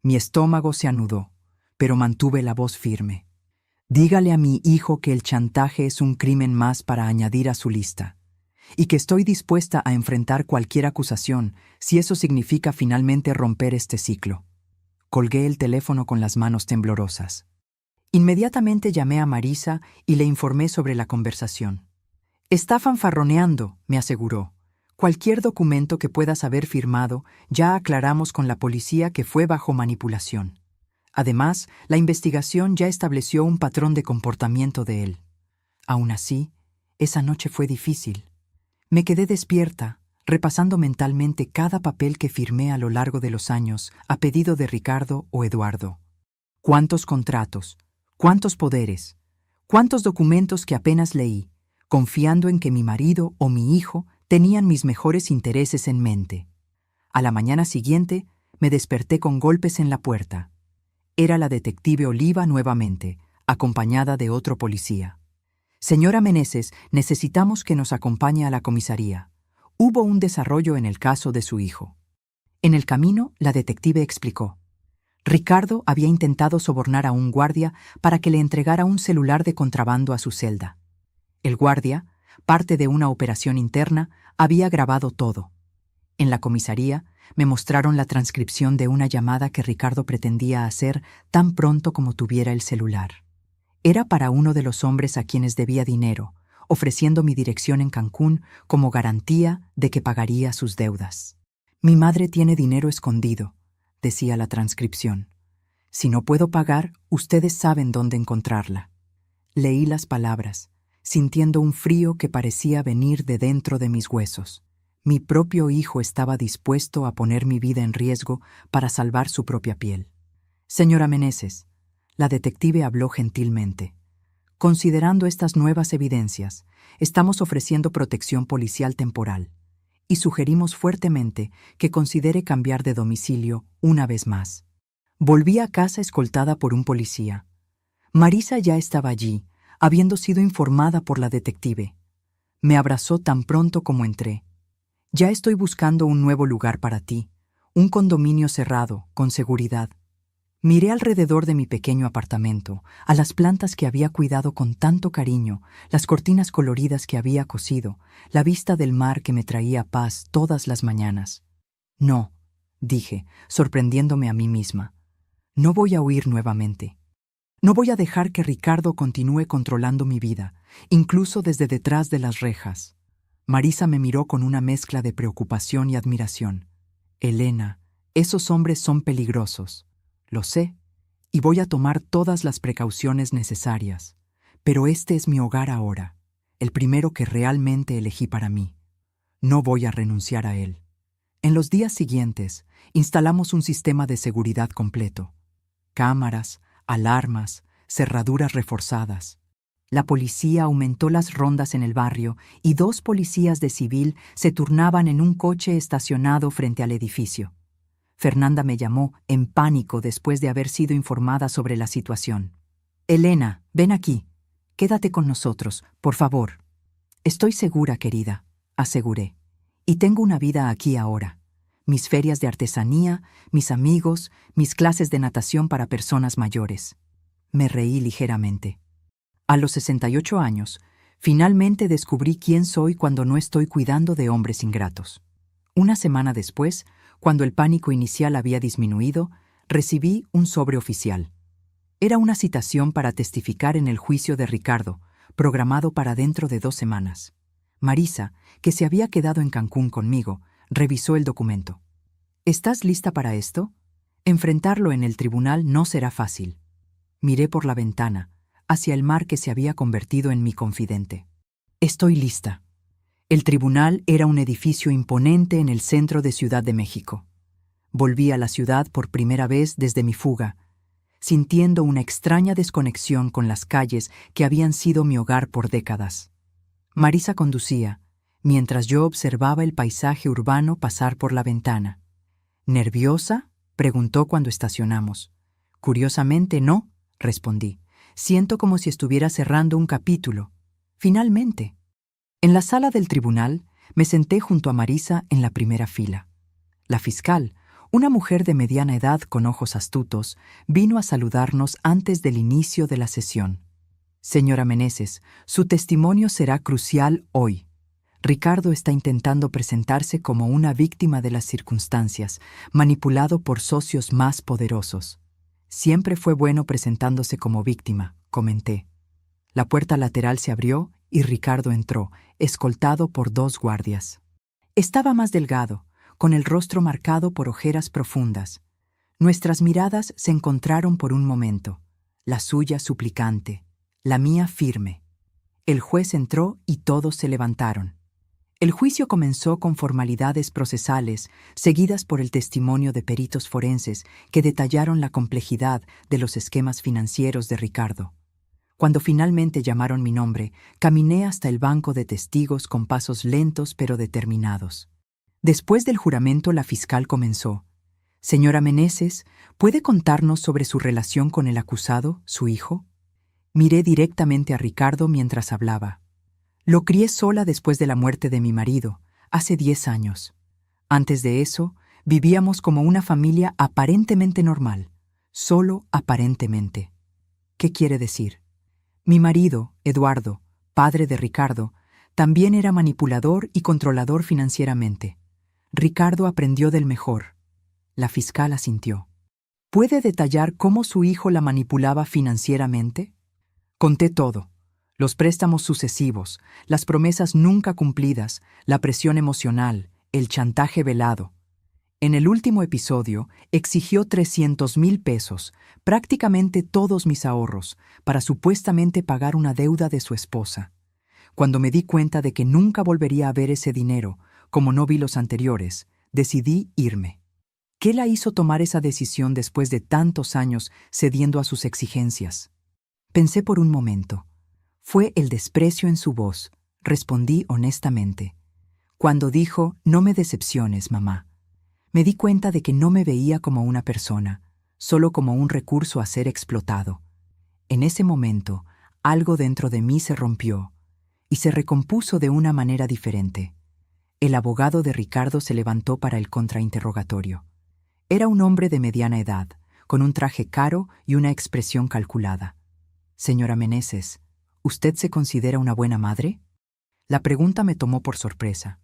Mi estómago se anudó, pero mantuve la voz firme. Dígale a mi hijo que el chantaje es un crimen más para añadir a su lista, y que estoy dispuesta a enfrentar cualquier acusación si eso significa finalmente romper este ciclo. Colgué el teléfono con las manos temblorosas. Inmediatamente llamé a Marisa y le informé sobre la conversación. Está fanfarroneando, me aseguró. Cualquier documento que puedas haber firmado, ya aclaramos con la policía que fue bajo manipulación. Además, la investigación ya estableció un patrón de comportamiento de él. Aún así, esa noche fue difícil. Me quedé despierta, repasando mentalmente cada papel que firmé a lo largo de los años a pedido de Ricardo o Eduardo. ¿Cuántos contratos? ¿Cuántos poderes? ¿Cuántos documentos que apenas leí, confiando en que mi marido o mi hijo tenían mis mejores intereses en mente? A la mañana siguiente, me desperté con golpes en la puerta. Era la detective Oliva nuevamente, acompañada de otro policía. Señora Meneses, necesitamos que nos acompañe a la comisaría. Hubo un desarrollo en el caso de su hijo. En el camino, la detective explicó. Ricardo había intentado sobornar a un guardia para que le entregara un celular de contrabando a su celda. El guardia, parte de una operación interna, había grabado todo. En la comisaría, me mostraron la transcripción de una llamada que Ricardo pretendía hacer tan pronto como tuviera el celular. Era para uno de los hombres a quienes debía dinero, ofreciendo mi dirección en Cancún como garantía de que pagaría sus deudas. Mi madre tiene dinero escondido, decía la transcripción. Si no puedo pagar, ustedes saben dónde encontrarla. Leí las palabras, sintiendo un frío que parecía venir de dentro de mis huesos. Mi propio hijo estaba dispuesto a poner mi vida en riesgo para salvar su propia piel. Señora Meneses, la detective habló gentilmente. Considerando estas nuevas evidencias, estamos ofreciendo protección policial temporal y sugerimos fuertemente que considere cambiar de domicilio una vez más. Volví a casa escoltada por un policía. Marisa ya estaba allí, habiendo sido informada por la detective. Me abrazó tan pronto como entré. Ya estoy buscando un nuevo lugar para ti, un condominio cerrado, con seguridad. Miré alrededor de mi pequeño apartamento, a las plantas que había cuidado con tanto cariño, las cortinas coloridas que había cosido, la vista del mar que me traía paz todas las mañanas. No, dije, sorprendiéndome a mí misma. No voy a huir nuevamente. No voy a dejar que Ricardo continúe controlando mi vida, incluso desde detrás de las rejas. Marisa me miró con una mezcla de preocupación y admiración. Elena, esos hombres son peligrosos. Lo sé, y voy a tomar todas las precauciones necesarias. Pero este es mi hogar ahora, el primero que realmente elegí para mí. No voy a renunciar a él. En los días siguientes, instalamos un sistema de seguridad completo. Cámaras, alarmas, cerraduras reforzadas. La policía aumentó las rondas en el barrio y 2 policías de civil se turnaban en un coche estacionado frente al edificio. Fernanda me llamó en pánico después de haber sido informada sobre la situación. Elena, ven aquí. Quédate con nosotros, por favor. Estoy segura, querida, aseguré. Y tengo una vida aquí ahora. Mis ferias de artesanía, mis amigos, mis clases de natación para personas mayores. Me reí ligeramente. A los 68 años, finalmente descubrí quién soy cuando no estoy cuidando de hombres ingratos. Una semana después, cuando el pánico inicial había disminuido, recibí un sobre oficial. Era una citación para testificar en el juicio de Ricardo, programado para dentro de 2 semanas. Marisa, que se había quedado en Cancún conmigo, revisó el documento. ¿Estás lista para esto? Enfrentarlo en el tribunal no será fácil. Miré por la ventana, hacia el mar que se había convertido en mi confidente. Estoy lista. El tribunal era un edificio imponente en el centro de Ciudad de México. Volví a la ciudad por primera vez desde mi fuga, sintiendo una extraña desconexión con las calles que habían sido mi hogar por décadas. Marisa conducía, mientras yo observaba el paisaje urbano pasar por la ventana. ¿Nerviosa?, preguntó cuando estacionamos. Curiosamente, no, respondí. Siento como si estuviera cerrando un capítulo. Finalmente. En la sala del tribunal, me senté junto a Marisa en la primera fila. La fiscal, una mujer de mediana edad con ojos astutos, vino a saludarnos antes del inicio de la sesión. Señora Meneses, su testimonio será crucial hoy. Ricardo está intentando presentarse como una víctima de las circunstancias, manipulado por socios más poderosos. Siempre fue bueno presentándose como víctima, comenté. La puerta lateral se abrió y Ricardo entró, escoltado por 2 guardias. Estaba más delgado, con el rostro marcado por ojeras profundas. Nuestras miradas se encontraron por un momento, la suya suplicante, la mía firme. El juez entró y todos se levantaron. El juicio comenzó con formalidades procesales, seguidas por el testimonio de peritos forenses que detallaron la complejidad de los esquemas financieros de Ricardo. Cuando finalmente llamaron mi nombre, caminé hasta el banco de testigos con pasos lentos pero determinados. Después del juramento, la fiscal comenzó. Señora Meneses, ¿puede contarnos sobre su relación con el acusado, su hijo? Miré directamente a Ricardo mientras hablaba. Lo crié sola después de la muerte de mi marido, hace 10 años. Antes de eso, vivíamos como una familia aparentemente normal, solo aparentemente. ¿Qué quiere decir? Mi marido, Eduardo, padre de Ricardo, también era manipulador y controlador financieramente. Ricardo aprendió del mejor. La fiscal asintió. ¿Puede detallar cómo su hijo la manipulaba financieramente? Conté todo. Los préstamos sucesivos, las promesas nunca cumplidas, la presión emocional, el chantaje velado. En el último episodio, exigió 300,000 pesos, prácticamente todos mis ahorros, para supuestamente pagar una deuda de su esposa. Cuando me di cuenta de que nunca volvería a ver ese dinero, como no vi los anteriores, decidí irme. ¿Qué la hizo tomar esa decisión después de tantos años cediendo a sus exigencias? Pensé por un momento. Fue el desprecio en su voz, respondí honestamente. Cuando dijo, no me decepciones, mamá. Me di cuenta de que no me veía como una persona, solo como un recurso a ser explotado. En ese momento, algo dentro de mí se rompió y se recompuso de una manera diferente. El abogado de Ricardo se levantó para el contrainterrogatorio. Era un hombre de mediana edad, con un traje caro y una expresión calculada. Señora Meneses, ¿usted se considera una buena madre? La pregunta me tomó por sorpresa.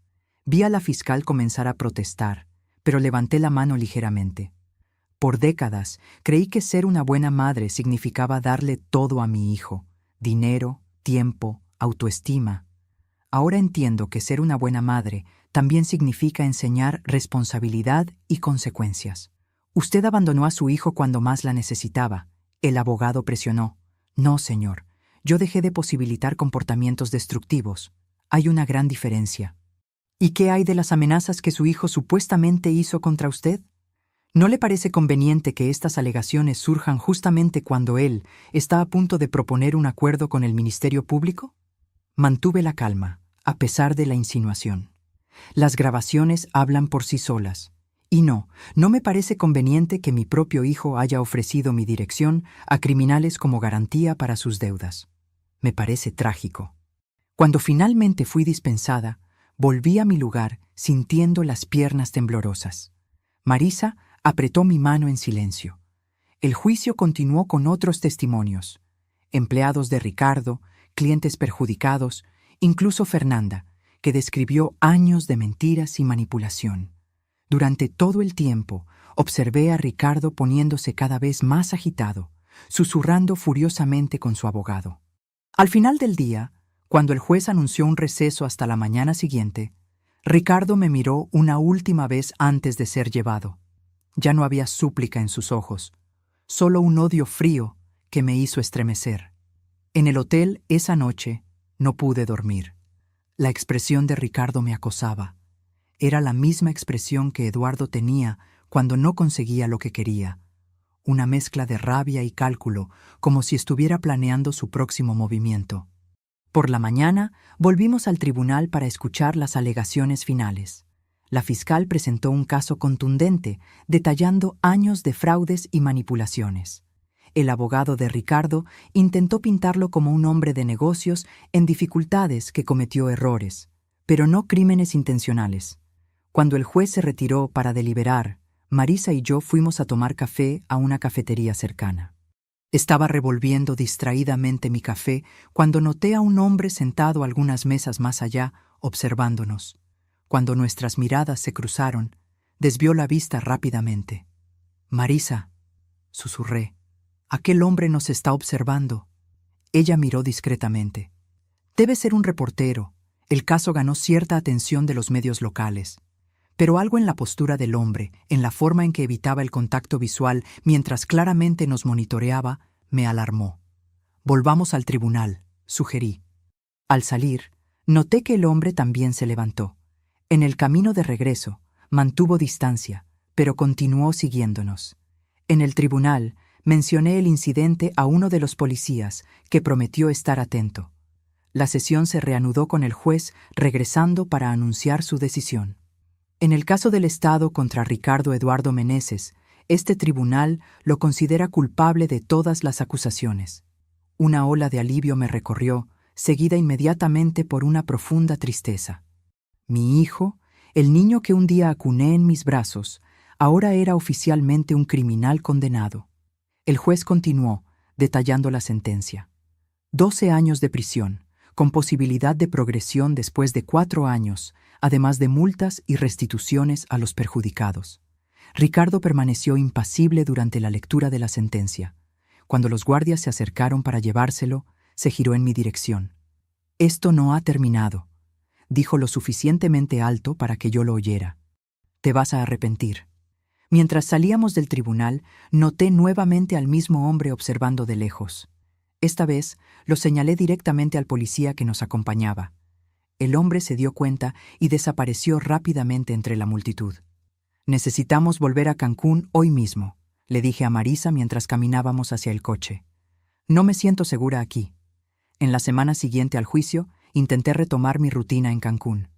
Vi a la fiscal comenzar a protestar, pero levanté la mano ligeramente. Por décadas, creí que ser una buena madre significaba darle todo a mi hijo: dinero, tiempo, autoestima. Ahora entiendo que ser una buena madre también significa enseñar responsabilidad y consecuencias. Usted abandonó a su hijo cuando más la necesitaba. El abogado presionó. No, señor. Yo dejé de posibilitar comportamientos destructivos. Hay una gran diferencia. ¿Y qué hay de las amenazas que su hijo supuestamente hizo contra usted? ¿No le parece conveniente que estas alegaciones surjan justamente cuando él está a punto de proponer un acuerdo con el Ministerio Público? Mantuve la calma, a pesar de la insinuación. Las grabaciones hablan por sí solas. Y no me parece conveniente que mi propio hijo haya ofrecido mi dirección a criminales como garantía para sus deudas. Me parece trágico. Cuando finalmente fui dispensada, volví a mi lugar sintiendo las piernas temblorosas. Marisa apretó mi mano en silencio. El juicio continuó con otros testimonios. Empleados de Ricardo, clientes perjudicados, incluso Fernanda, que describió años de mentiras y manipulación. Durante todo el tiempo, observé a Ricardo poniéndose cada vez más agitado, susurrando furiosamente con su abogado. Al final del día, cuando el juez anunció un receso hasta la mañana siguiente, Ricardo me miró una última vez antes de ser llevado. Ya no había súplica en sus ojos, solo un odio frío que me hizo estremecer. En el hotel esa noche no pude dormir. La expresión de Ricardo me acosaba. Era la misma expresión que Eduardo tenía cuando no conseguía lo que quería. Una mezcla de rabia y cálculo, como si estuviera planeando su próximo movimiento. Por la mañana, volvimos al tribunal para escuchar las alegaciones finales. La fiscal presentó un caso contundente, detallando años de fraudes y manipulaciones. El abogado de Ricardo intentó pintarlo como un hombre de negocios en dificultades que cometió errores, pero no crímenes intencionales. Cuando el juez se retiró para deliberar, Marisa y yo fuimos a tomar café a una cafetería cercana. Estaba revolviendo distraídamente mi café cuando noté a un hombre sentado algunas mesas más allá, observándonos. Cuando nuestras miradas se cruzaron, desvió la vista rápidamente. «Marisa», susurré, «aquel hombre nos está observando». Ella miró discretamente. «Debe ser un reportero. El caso ganó cierta atención de los medios locales». Pero algo en la postura del hombre, en la forma en que evitaba el contacto visual mientras claramente nos monitoreaba, me alarmó. «Volvamos al tribunal», sugerí. Al salir, noté que el hombre también se levantó. En el camino de regreso, mantuvo distancia, pero continuó siguiéndonos. En el tribunal, mencioné el incidente a uno de los policías, que prometió estar atento. La sesión se reanudó con el juez regresando para anunciar su decisión. En el caso del Estado contra Ricardo Eduardo Meneses, este tribunal lo considera culpable de todas las acusaciones. Una ola de alivio me recorrió, seguida inmediatamente por una profunda tristeza. Mi hijo, el niño que un día acuné en mis brazos, ahora era oficialmente un criminal condenado. El juez continuó, detallando la sentencia. 12 años de prisión, con posibilidad de progresión después de 4 años, además de multas y restituciones a los perjudicados. Ricardo permaneció impasible durante la lectura de la sentencia. Cuando los guardias se acercaron para llevárselo, se giró en mi dirección. «Esto no ha terminado», dijo lo suficientemente alto para que yo lo oyera. «Te vas a arrepentir». Mientras salíamos del tribunal, noté nuevamente al mismo hombre observando de lejos. Esta vez lo señalé directamente al policía que nos acompañaba. El hombre se dio cuenta y desapareció rápidamente entre la multitud. «Necesitamos volver a Cancún hoy mismo», le dije a Marisa mientras caminábamos hacia el coche. «No me siento segura aquí». En la semana siguiente al juicio, intenté retomar mi rutina en Cancún.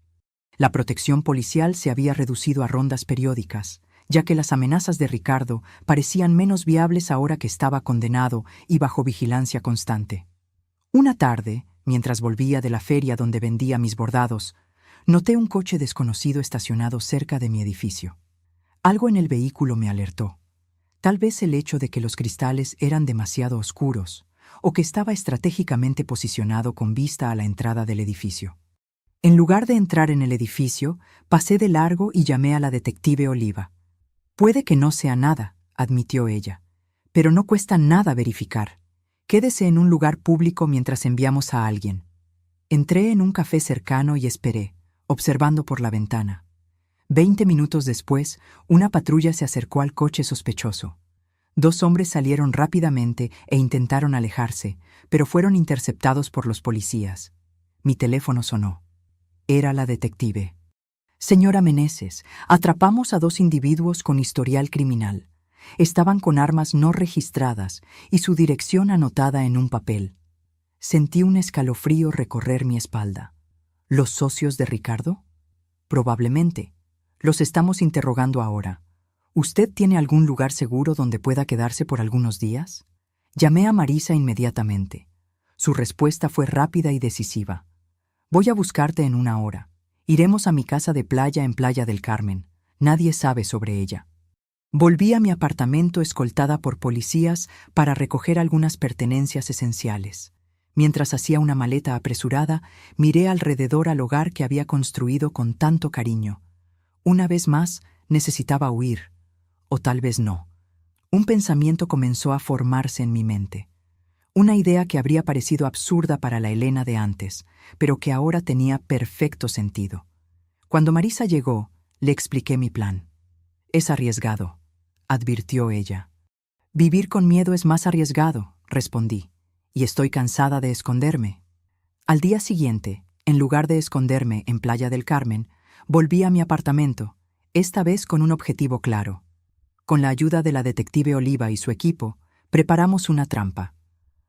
La protección policial se había reducido a rondas periódicas, ya que las amenazas de Ricardo parecían menos viables ahora que estaba condenado y bajo vigilancia constante. Una tarde, mientras volvía de la feria donde vendía mis bordados, noté un coche desconocido estacionado cerca de mi edificio. Algo en el vehículo me alertó. Tal vez el hecho de que los cristales eran demasiado oscuros, o que estaba estratégicamente posicionado con vista a la entrada del edificio. En lugar de entrar en el edificio, pasé de largo y llamé a la detective Oliva. «Puede que no sea nada», admitió ella, «pero no cuesta nada verificar. Quédese en un lugar público mientras enviamos a alguien». Entré en un café cercano y esperé, observando por la ventana. 20 minutos después, una patrulla se acercó al coche sospechoso. 2 hombres salieron rápidamente e intentaron alejarse, pero fueron interceptados por los policías. Mi teléfono sonó. Era la detective. «Señora Meneses, atrapamos a 2 individuos con historial criminal. Estaban con armas no registradas y su dirección anotada en un papel». Sentí un escalofrío recorrer mi espalda. ¿Los socios de Ricardo? Probablemente. Los estamos interrogando ahora. ¿Usted tiene algún lugar seguro donde pueda quedarse por algunos días? Llamé a Marisa inmediatamente. Su respuesta fue rápida y decisiva. «Voy a buscarte en 1 hora. Iremos a mi casa de playa en Playa del Carmen. Nadie sabe sobre ella». Volví a mi apartamento escoltada por policías para recoger algunas pertenencias esenciales. Mientras hacía una maleta apresurada, miré alrededor al hogar que había construido con tanto cariño. Una vez más, necesitaba huir. O tal vez no. Un pensamiento comenzó a formarse en mi mente. Una idea que habría parecido absurda para la Elena de antes, pero que ahora tenía perfecto sentido. Cuando Marisa llegó, le expliqué mi plan. «Es arriesgado», advirtió ella. «Vivir con miedo es más arriesgado», respondí, «y estoy cansada de esconderme». Al día siguiente, en lugar de esconderme en Playa del Carmen, volví a mi apartamento, esta vez con un objetivo claro. Con la ayuda de la detective Oliva y su equipo, preparamos una trampa.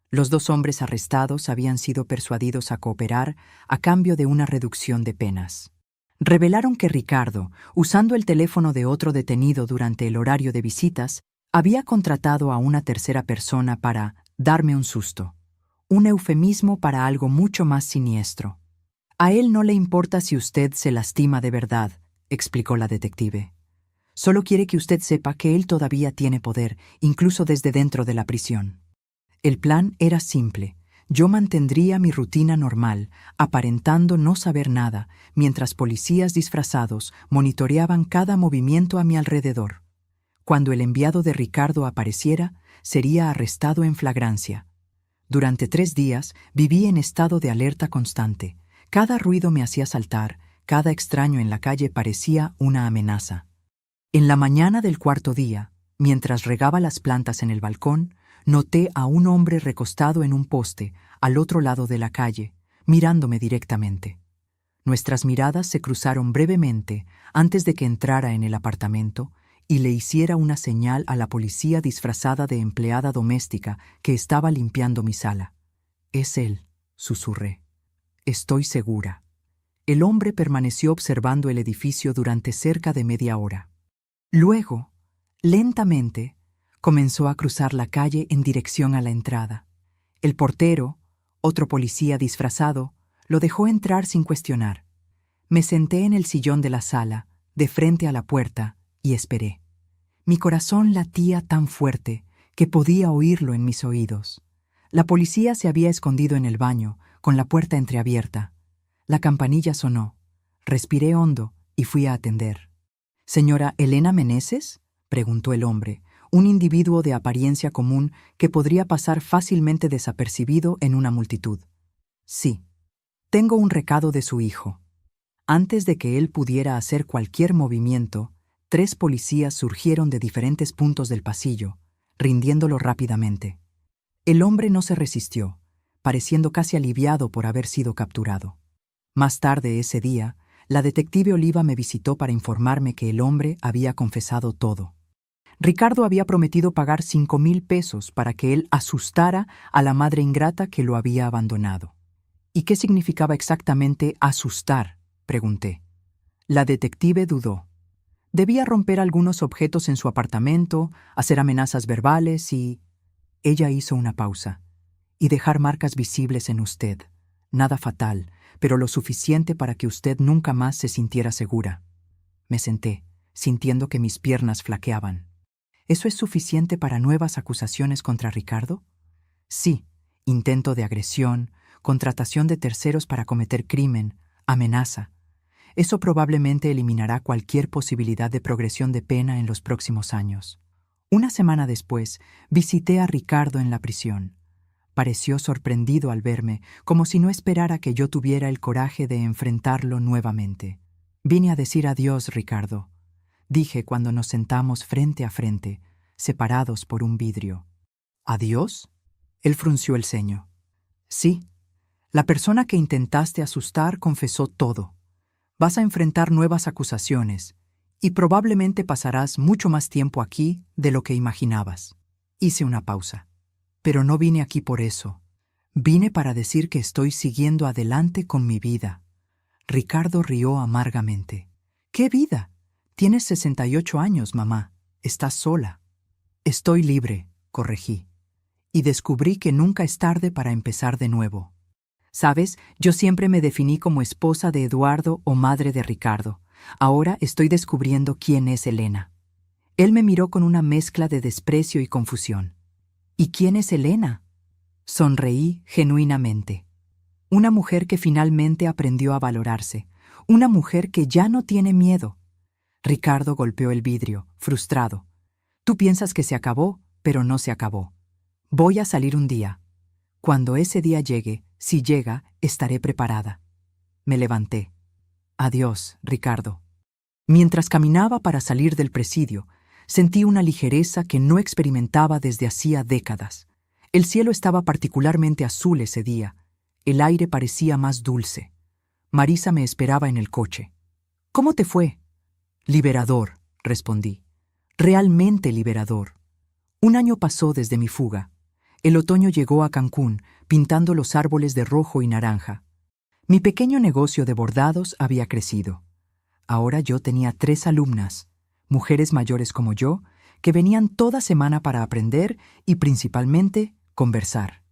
Los 2 hombres arrestados habían sido persuadidos a cooperar a cambio de una reducción de penas. Revelaron que Ricardo, usando el teléfono de otro detenido durante el horario de visitas, había contratado a una tercera persona para darme un susto, un eufemismo para algo mucho más siniestro. «A él no le importa si usted se lastima de verdad», explicó la detective. «Solo quiere que usted sepa que él todavía tiene poder, incluso desde dentro de la prisión». El plan era simple. Yo mantendría mi rutina normal, aparentando no saber nada, mientras policías disfrazados monitoreaban cada movimiento a mi alrededor. Cuando el enviado de Ricardo apareciera, sería arrestado en flagrancia. Durante 3 días viví en estado de alerta constante. Cada ruido me hacía saltar, cada extraño en la calle parecía una amenaza. En la mañana del 4.º día, mientras regaba las plantas en el balcón, noté a un hombre recostado en un poste, al otro lado de la calle, mirándome directamente. Nuestras miradas se cruzaron brevemente antes de que entrara en el apartamento y le hiciera una señal a la policía disfrazada de empleada doméstica que estaba limpiando mi sala. «Es él», susurré. «Estoy segura». El hombre permaneció observando el edificio durante cerca de media hora. Luego, lentamente, comenzó a cruzar la calle en dirección a la entrada. El portero, otro policía disfrazado, lo dejó entrar sin cuestionar. Me senté en el sillón de la sala, de frente a la puerta, y esperé. Mi corazón latía tan fuerte que podía oírlo en mis oídos. La policía se había escondido en el baño, con la puerta entreabierta. La campanilla sonó. Respiré hondo y fui a atender. «¿Señora Elena Meneses?», preguntó el hombre, un individuo de apariencia común que podría pasar fácilmente desapercibido en una multitud. «Sí. Tengo un recado de su hijo». Antes de que él pudiera hacer cualquier movimiento, 3 policías surgieron de diferentes puntos del pasillo, rindiéndolo rápidamente. El hombre no se resistió, pareciendo casi aliviado por haber sido capturado. Más tarde ese día, la detective Oliva me visitó para informarme que el hombre había confesado todo. Ricardo había prometido pagar 5,000 pesos para que él asustara a la madre ingrata que lo había abandonado. «¿Y qué significaba exactamente asustar?», pregunté. La detective dudó. «Debía romper algunos objetos en su apartamento, hacer amenazas verbales y...». Ella hizo una pausa. «Y dejar marcas visibles en usted. Nada fatal, pero lo suficiente para que usted nunca más se sintiera segura». Me senté, sintiendo que mis piernas flaqueaban. «¿Eso es suficiente para nuevas acusaciones contra Ricardo?». «Sí, intento de agresión, contratación de terceros para cometer crimen, amenaza. Eso probablemente eliminará cualquier posibilidad de progresión de pena en los próximos años». Una semana después, visité a Ricardo en la prisión. Pareció sorprendido al verme, como si no esperara que yo tuviera el coraje de enfrentarlo nuevamente. «Vine a decir adiós, Ricardo», dije cuando nos sentamos frente a frente, separados por un vidrio. «¿Adiós?». Él frunció el ceño. «Sí. La persona que intentaste asustar confesó todo. Vas a enfrentar nuevas acusaciones, y probablemente pasarás mucho más tiempo aquí de lo que imaginabas». Hice una pausa. «Pero no vine aquí por eso. Vine para decir que estoy siguiendo adelante con mi vida». Ricardo rió amargamente. «¿Qué vida? Tienes 68 años, mamá. Estás sola». «Estoy libre», corregí. «Y descubrí que nunca es tarde para empezar de nuevo». «Sabes, yo siempre me definí como esposa de Eduardo o madre de Ricardo. Ahora estoy descubriendo quién es Elena». Él me miró con una mezcla de desprecio y confusión. «¿Y quién es Elena?». Sonreí genuinamente. «Una mujer que finalmente aprendió a valorarse. Una mujer que ya no tiene miedo». Ricardo golpeó el vidrio, frustrado. Tú piensas que se acabó, pero no se acabó. Voy a salir un día. Cuando ese día llegue, si llega, estaré preparada. Me levanté. Adiós, Ricardo. Mientras caminaba para salir del presidio, sentí una ligereza que no experimentaba desde hacía décadas. El cielo estaba particularmente azul ese día. El aire parecía más dulce. Marisa me esperaba en el coche. ¿Cómo te fue? Liberador, respondí. Realmente liberador. Un año pasó desde mi fuga. El otoño llegó a Cancún, pintando los árboles de rojo y naranja. Mi pequeño negocio de bordados había crecido. Ahora yo tenía 3 alumnas, mujeres mayores como yo, que venían toda semana para aprender y principalmente conversar.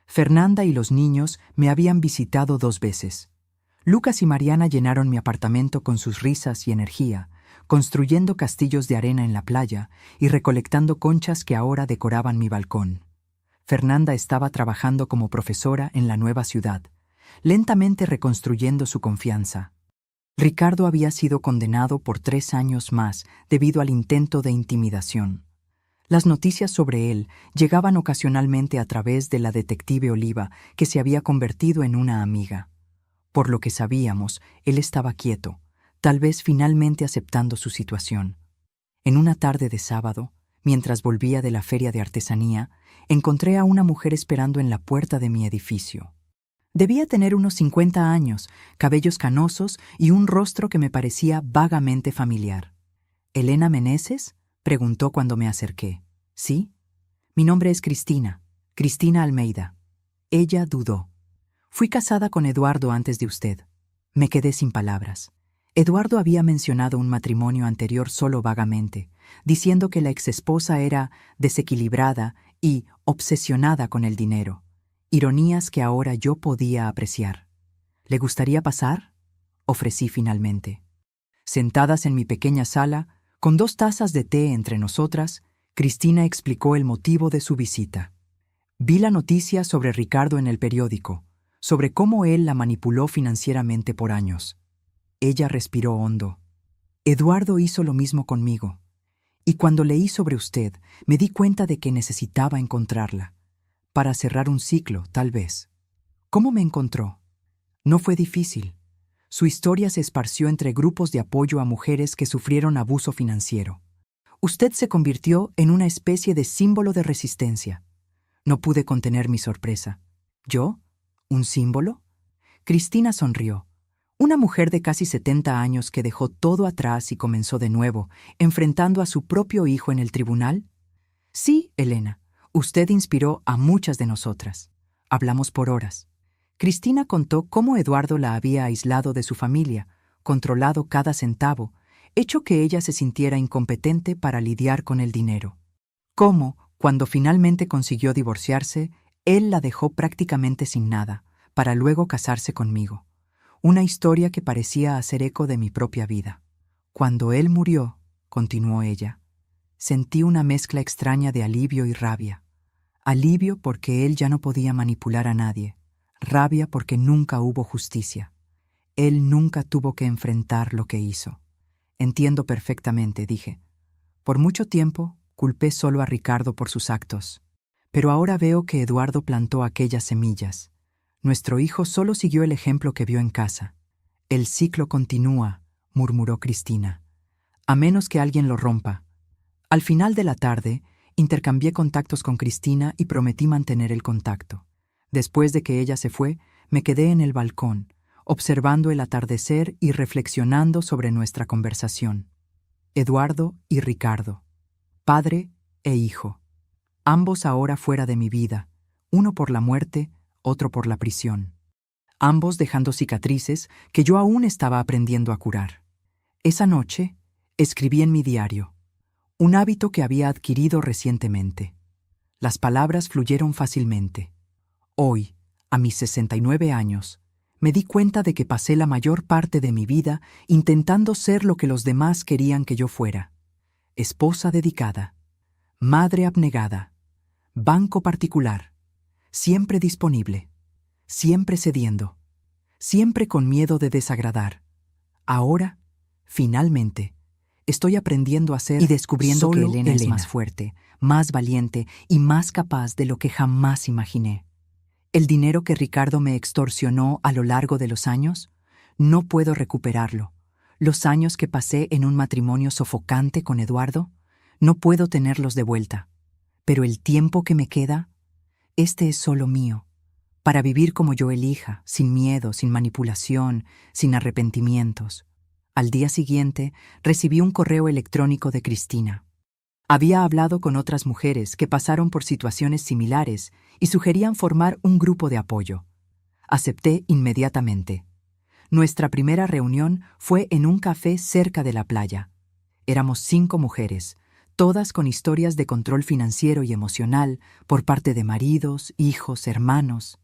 Fernanda y los niños me habían visitado 2 veces. Lucas y Mariana llenaron mi apartamento con sus risas y energía, construyendo castillos de arena en la playa y recolectando conchas que ahora decoraban mi balcón. Fernanda estaba trabajando como profesora en la nueva ciudad, lentamente reconstruyendo su confianza. Ricardo había sido condenado por 3 años más debido al intento de intimidación. Las noticias sobre él llegaban ocasionalmente a través de la detective Oliva, que se había convertido en una amiga. Por lo que sabíamos, él estaba quieto, tal vez finalmente aceptando su situación. En una tarde de sábado, mientras volvía de la feria de artesanía, encontré a una mujer esperando en la puerta de mi edificio. Debía tener unos 50 años, cabellos canosos y un rostro que me parecía vagamente familiar. ¿Elena Meneses?, preguntó cuando me acerqué. ¿Sí? Mi nombre es Cristina, Cristina Almeida. Ella dudó. Fui casada con Eduardo antes de usted. Me quedé sin palabras. Eduardo había mencionado un matrimonio anterior solo vagamente, diciendo que la exesposa era desequilibrada y obsesionada con el dinero. Ironías que ahora yo podía apreciar. ¿Le gustaría pasar?, ofrecí finalmente. Sentadas en mi pequeña sala, con 2 tazas de té entre nosotras, Cristina explicó el motivo de su visita. Vi la noticia sobre Ricardo en el periódico, sobre cómo él la manipuló financieramente por años. Ella respiró hondo. Eduardo hizo lo mismo conmigo. Y cuando leí sobre usted, me di cuenta de que necesitaba encontrarla. Para cerrar un ciclo, tal vez. ¿Cómo me encontró? No fue difícil. Su historia se esparció entre grupos de apoyo a mujeres que sufrieron abuso financiero. Usted se convirtió en una especie de símbolo de resistencia. No pude contener mi sorpresa. ¿Yo? ¿Un símbolo? Cristina sonrió. Una mujer de casi 70 años que dejó todo atrás y comenzó de nuevo, enfrentando a su propio hijo en el tribunal. Sí, Elena. Usted inspiró a muchas de nosotras. Hablamos por horas. Cristina contó cómo Eduardo la había aislado de su familia, controlado cada centavo, hecho que ella se sintiera incompetente para lidiar con el dinero. Cómo, cuando finalmente consiguió divorciarse, él la dejó prácticamente sin nada, para luego casarse conmigo. Una historia que parecía hacer eco de mi propia vida. Cuando él murió, continuó ella, sentí una mezcla extraña de alivio y rabia. Alivio porque él ya no podía manipular a nadie. Rabia porque nunca hubo justicia. Él nunca tuvo que enfrentar lo que hizo. Entiendo perfectamente, dije. Por mucho tiempo, culpé solo a Ricardo por sus actos. Pero ahora veo que Eduardo plantó aquellas semillas. Nuestro hijo solo siguió el ejemplo que vio en casa. El ciclo continúa, murmuró Cristina. A menos que alguien lo rompa. Al final de la tarde, intercambié contactos con Cristina y prometí mantener el contacto. Después de que ella se fue, me quedé en el balcón, observando el atardecer y reflexionando sobre nuestra conversación. Eduardo y Ricardo. Padre e hijo. Ambos ahora fuera de mi vida, uno por la muerte, otro por la prisión. Ambos dejando cicatrices que yo aún estaba aprendiendo a curar. Esa noche, escribí en mi diario, un hábito que había adquirido recientemente. Las palabras fluyeron fácilmente. Hoy, a mis 69 años, me di cuenta de que pasé la mayor parte de mi vida intentando ser lo que los demás querían que yo fuera. Esposa dedicada, madre abnegada, banco particular, siempre disponible, siempre cediendo, siempre con miedo de desagradar. Ahora, finalmente, Estoy aprendiendo a ser y descubriendo que Elena es más fuerte, más valiente y más capaz de lo que jamás imaginé. El dinero que Ricardo me extorsionó a lo largo de los años, no puedo recuperarlo. Los años que pasé en un matrimonio sofocante con Eduardo, no puedo tenerlos de vuelta. Pero el tiempo que me queda, este es solo mío, para vivir como yo elija, sin miedo, sin manipulación, sin arrepentimientos. Al día siguiente, recibí un correo electrónico de Cristina. Había hablado con otras mujeres que pasaron por situaciones similares y sugerían formar un grupo de apoyo. Acepté inmediatamente. Nuestra primera reunión fue en un café cerca de la playa. Éramos 5 mujeres, todas con historias de control financiero y emocional por parte de maridos, hijos, hermanos.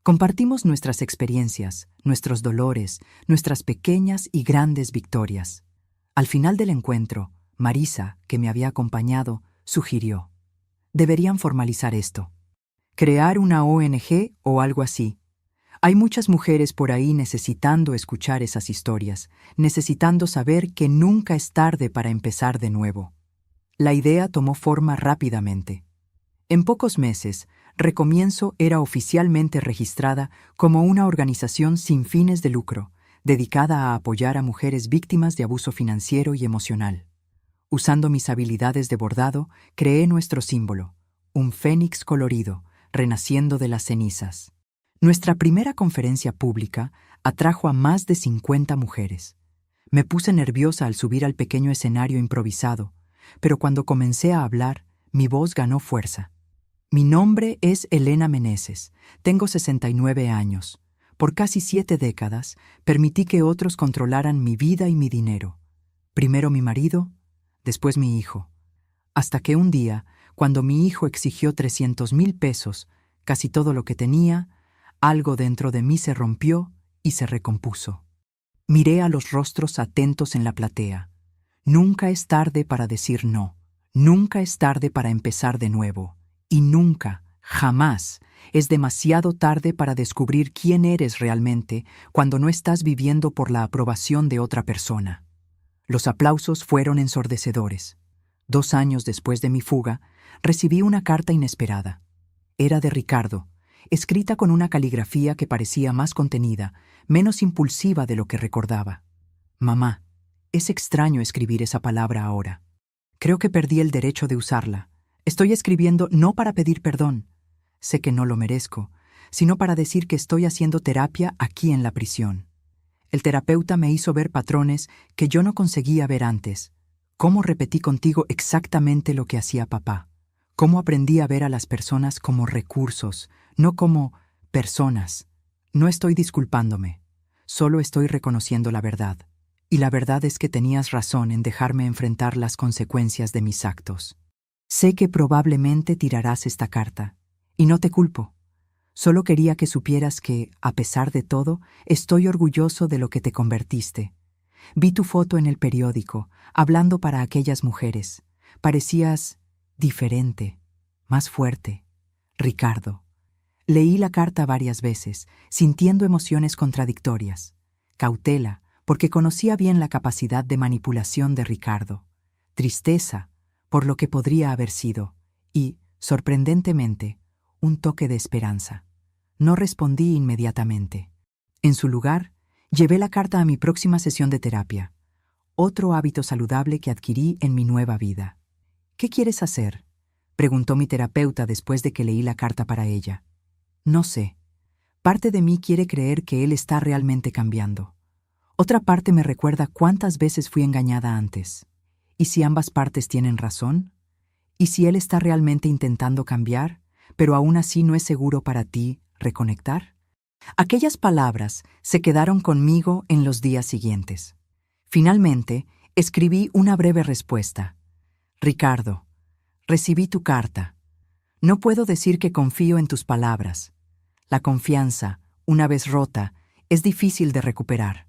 Compartimos nuestras experiencias, nuestros dolores, nuestras pequeñas y grandes victorias. Al final del encuentro, Marisa, que me había acompañado, sugirió: deberían formalizar esto. Crear una ONG o algo así. Hay muchas mujeres por ahí necesitando escuchar esas historias, necesitando saber que nunca es tarde para empezar de nuevo. La idea tomó forma rápidamente. En pocos meses, Recomienzo era oficialmente registrada como una organización sin fines de lucro, dedicada a apoyar a mujeres víctimas de abuso financiero y emocional. Usando mis habilidades de bordado, creé nuestro símbolo, un fénix colorido, renaciendo de las cenizas. Nuestra primera conferencia pública atrajo a más de 50 mujeres. Me puse nerviosa al subir al pequeño escenario improvisado, pero cuando comencé a hablar, mi voz ganó fuerza. Mi nombre es Elena Meneses, tengo 69 años. Por casi 7 décadas, permití que otros controlaran mi vida y mi dinero. Primero mi marido, después mi hijo. Hasta que un día, cuando mi hijo exigió 300,000 pesos, casi todo lo que tenía, algo dentro de mí se rompió y se recompuso. Miré a los rostros atentos en la platea. Nunca es tarde para decir no. Nunca es tarde para empezar de nuevo. Y nunca, jamás, es demasiado tarde para descubrir quién eres realmente cuando no estás viviendo por la aprobación de otra persona. Los aplausos fueron ensordecedores. 2 años después de mi fuga, recibí una carta inesperada. Era de Ricardo, escrita con una caligrafía que parecía más contenida, menos impulsiva de lo que recordaba. Mamá, es extraño escribir esa palabra ahora. Creo que perdí el derecho de usarla. Estoy escribiendo no para pedir perdón. Sé que no lo merezco, sino para decir que estoy haciendo terapia aquí en la prisión. El terapeuta me hizo ver patrones que yo no conseguía ver antes. Cómo repetí contigo exactamente lo que hacía papá. Cómo aprendí a ver a las personas como recursos, no como personas. No estoy disculpándome, solo estoy reconociendo la verdad. Y la verdad es que tenías razón en dejarme enfrentar las consecuencias de mis actos. Sé que probablemente tirarás esta carta, y no te culpo. Solo quería que supieras que, a pesar de todo, estoy orgulloso de lo que te convertiste. Vi tu foto en el periódico, hablando para aquellas mujeres. Parecías diferente, más fuerte. Ricardo. Leí la carta varias veces, sintiendo emociones contradictorias. Cautela, porque conocía bien la capacidad de manipulación de Ricardo. Tristeza, por lo que podría haber sido, y, sorprendentemente, un toque de esperanza. No respondí inmediatamente. En su lugar, llevé la carta a mi próxima sesión de terapia, otro hábito saludable que adquirí en mi nueva vida. ¿Qué quieres hacer?, preguntó mi terapeuta después de que leí la carta para ella. No sé. Parte de mí quiere creer que él está realmente cambiando. Otra parte me recuerda cuántas veces fui engañada antes. ¿Y si ambas partes tienen razón? ¿Y si él está realmente intentando cambiar, pero aún así no es seguro para ti reconectar? Aquellas palabras se quedaron conmigo en los días siguientes. Finalmente, escribí una breve respuesta. Ricardo, recibí tu carta. No puedo decir que confío en tus palabras. La confianza, una vez rota, es difícil de recuperar.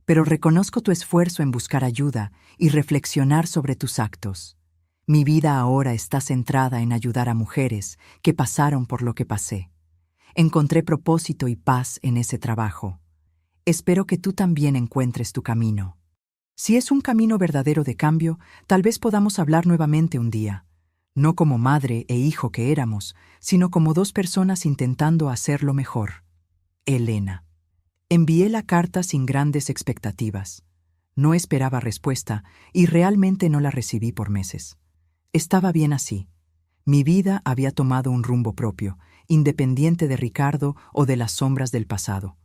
Pero reconozco tu esfuerzo en buscar ayuda y reflexionar sobre tus actos. Mi vida ahora está centrada en ayudar a mujeres que pasaron por lo que pasé. Encontré propósito y paz en ese trabajo. Espero que tú también encuentres tu camino. Si es un camino verdadero de cambio, tal vez podamos hablar nuevamente un día. No como madre e hijo que éramos, sino como dos personas intentando hacerlo mejor. Elena. Envié la carta sin grandes expectativas. No esperaba respuesta y realmente no la recibí por meses. Estaba bien así. Mi vida había tomado un rumbo propio, independiente de Ricardo o de las sombras del pasado.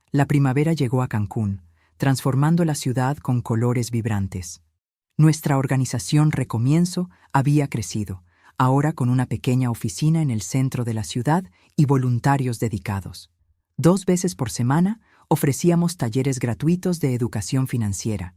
La primavera llegó a Cancún, transformando la ciudad con colores vibrantes. Nuestra organización Recomienzo había crecido, ahora con una pequeña oficina en el centro de la ciudad y voluntarios dedicados. 2 veces por semana ofrecíamos talleres gratuitos de educación financiera,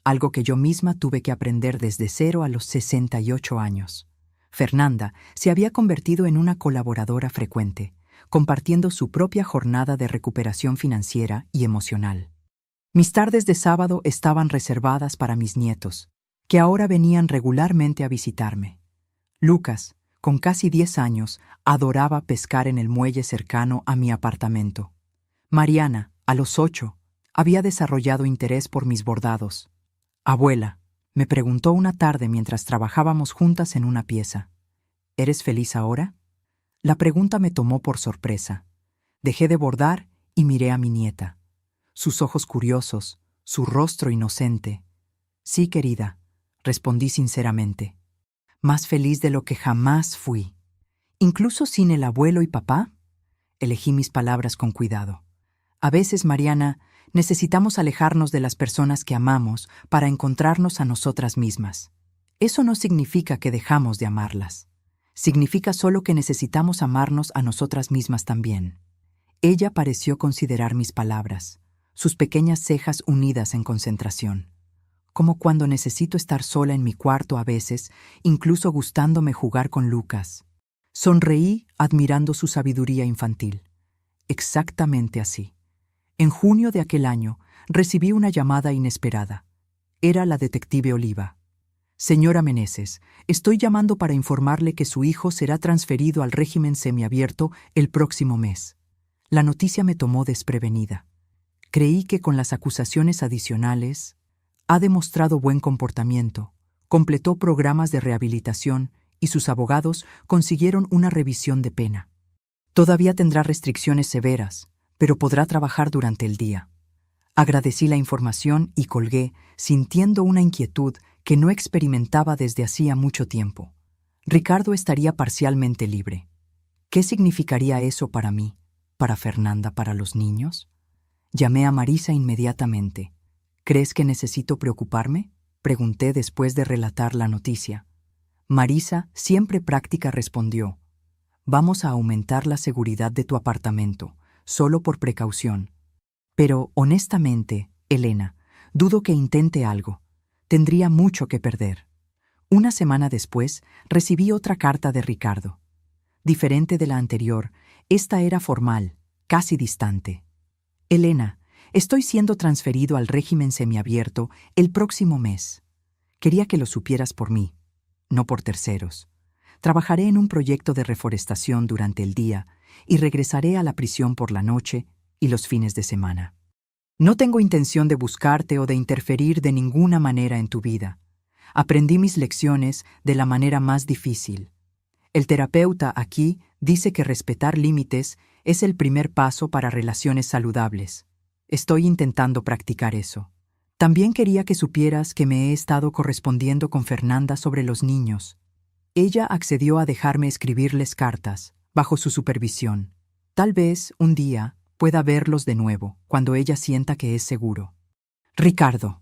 algo que yo misma tuve que aprender desde cero a los 68 años. Fernanda se había convertido en una colaboradora frecuente, compartiendo su propia jornada de recuperación financiera y emocional. Mis tardes de sábado estaban reservadas para mis nietos, que ahora venían regularmente a visitarme. Lucas, con casi 10 años, adoraba pescar en el muelle cercano a mi apartamento. Mariana, a los 8, había desarrollado interés por mis bordados. Abuela, me preguntó una tarde mientras trabajábamos juntas en una pieza. ¿Eres feliz ahora? La pregunta me tomó por sorpresa. Dejé de bordar y miré a mi nieta. Sus ojos curiosos, su rostro inocente. Sí, querida, respondí sinceramente. Más feliz de lo que jamás fui. ¿Incluso sin el abuelo y papá? Elegí mis palabras con cuidado. A veces, Mariana, necesitamos alejarnos de las personas que amamos para encontrarnos a nosotras mismas. Eso no significa que dejamos de amarlas. Significa solo que necesitamos amarnos a nosotras mismas también. Ella pareció considerar mis palabras, sus pequeñas cejas unidas en concentración. Como cuando necesito estar sola en mi cuarto a veces, incluso gustándome jugar con Lucas. Sonreí admirando su sabiduría infantil. Exactamente así. En junio de aquel año, recibí una llamada inesperada. Era la detective Oliva. Señora Meneses, estoy llamando para informarle que su hijo será transferido al régimen semiabierto el próximo mes. La noticia me tomó desprevenida. Creí que con las acusaciones adicionales, ha demostrado buen comportamiento, completó programas de rehabilitación y sus abogados consiguieron una revisión de pena. Todavía tendrá restricciones severas, pero podrá trabajar durante el día. Agradecí la información y colgué, sintiendo una inquietud que no experimentaba desde hacía mucho tiempo. Ricardo estaría parcialmente libre. ¿Qué significaría eso para mí, para Fernanda, para los niños? Llamé a Marisa inmediatamente. ¿Crees que necesito preocuparme?, pregunté después de relatar la noticia. Marisa, siempre práctica, respondió: Vamos a aumentar la seguridad de tu apartamento, solo por precaución. Pero, honestamente, Elena, dudo que intente algo. Tendría mucho que perder. Una semana después, recibí otra carta de Ricardo. Diferente de la anterior, esta era formal, casi distante. Elena, estoy siendo transferido al régimen semiabierto el próximo mes. Quería que lo supieras por mí, no por terceros. Trabajaré en un proyecto de reforestación durante el día y regresaré a la prisión por la noche y los fines de semana. No tengo intención de buscarte o de interferir de ninguna manera en tu vida. Aprendí mis lecciones de la manera más difícil. El terapeuta aquí dice que respetar límites es el primer paso para relaciones saludables. Estoy intentando practicar eso. También quería que supieras que me he estado correspondiendo con Fernanda sobre los niños. Ella accedió a dejarme escribirles cartas, bajo su supervisión. Tal vez, un día, pueda verlos de nuevo, cuando ella sienta que es seguro. Ricardo.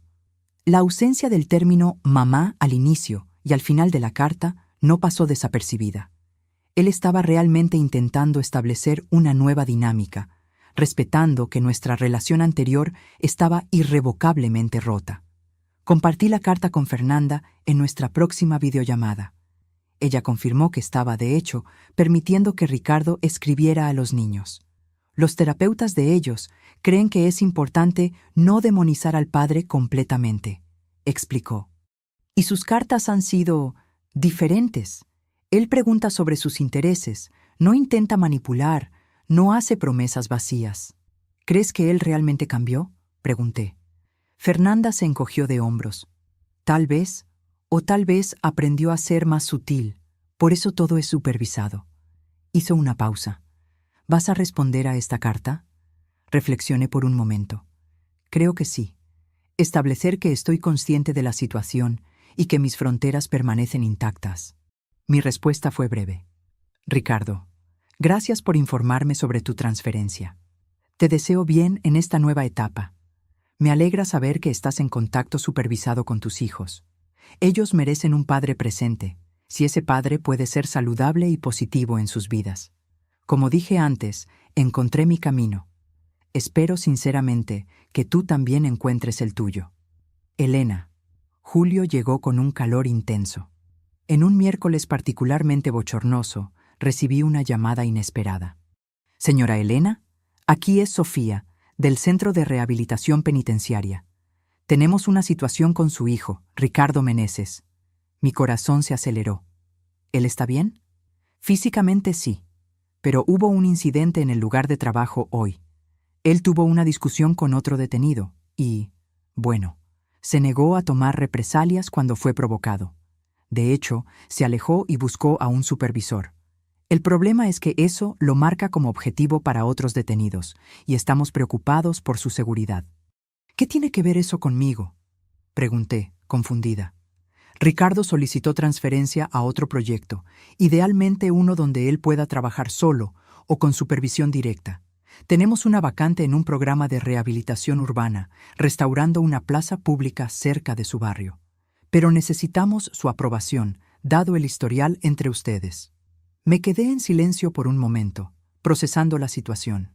La ausencia del término mamá al inicio y al final de la carta no pasó desapercibida. Él estaba realmente intentando establecer una nueva dinámica, respetando que nuestra relación anterior estaba irrevocablemente rota. Compartí la carta con Fernanda en nuestra próxima videollamada. Ella confirmó que estaba, de hecho, permitiendo que Ricardo escribiera a los niños. Los terapeutas de ellos creen que es importante no demonizar al padre completamente, explicó. Y sus cartas han sido diferentes. Él pregunta sobre sus intereses, no intenta manipular, no hace promesas vacías. ¿Crees que él realmente cambió?, pregunté. Fernanda se encogió de hombros. Tal vez aprendió a ser más sutil, por eso todo es supervisado. Hizo una pausa. ¿Vas a responder a esta carta? Reflexioné por un momento. Creo que sí. Establecer que estoy consciente de la situación y que mis fronteras permanecen intactas. Mi respuesta fue breve. Ricardo, gracias por informarme sobre tu transferencia. Te deseo bien en esta nueva etapa. Me alegra saber que estás en contacto supervisado con tus hijos. Ellos merecen un padre presente, si ese padre puede ser saludable y positivo en sus vidas. Como dije antes, encontré mi camino. Espero sinceramente que tú también encuentres el tuyo. Elena. Julio llegó con un calor intenso. En un miércoles particularmente bochornoso, recibí una llamada inesperada. Señora Elena, aquí es Sofía, del Centro de Rehabilitación Penitenciaria. Tenemos una situación con su hijo, Ricardo Meneses. Mi corazón se aceleró. ¿Él está bien? Físicamente sí, pero hubo un incidente en el lugar de trabajo hoy. Él tuvo una discusión con otro detenido y, bueno, se negó a tomar represalias cuando fue provocado. De hecho, se alejó y buscó a un supervisor. El problema es que eso lo marca como objetivo para otros detenidos, y estamos preocupados por su seguridad. ¿Qué tiene que ver eso conmigo?, pregunté, confundida. Ricardo solicitó transferencia a otro proyecto, idealmente uno donde él pueda trabajar solo o con supervisión directa. Tenemos una vacante en un programa de rehabilitación urbana, restaurando una plaza pública cerca de su barrio. Pero necesitamos su aprobación, dado el historial entre ustedes. Me quedé en silencio por un momento, procesando la situación.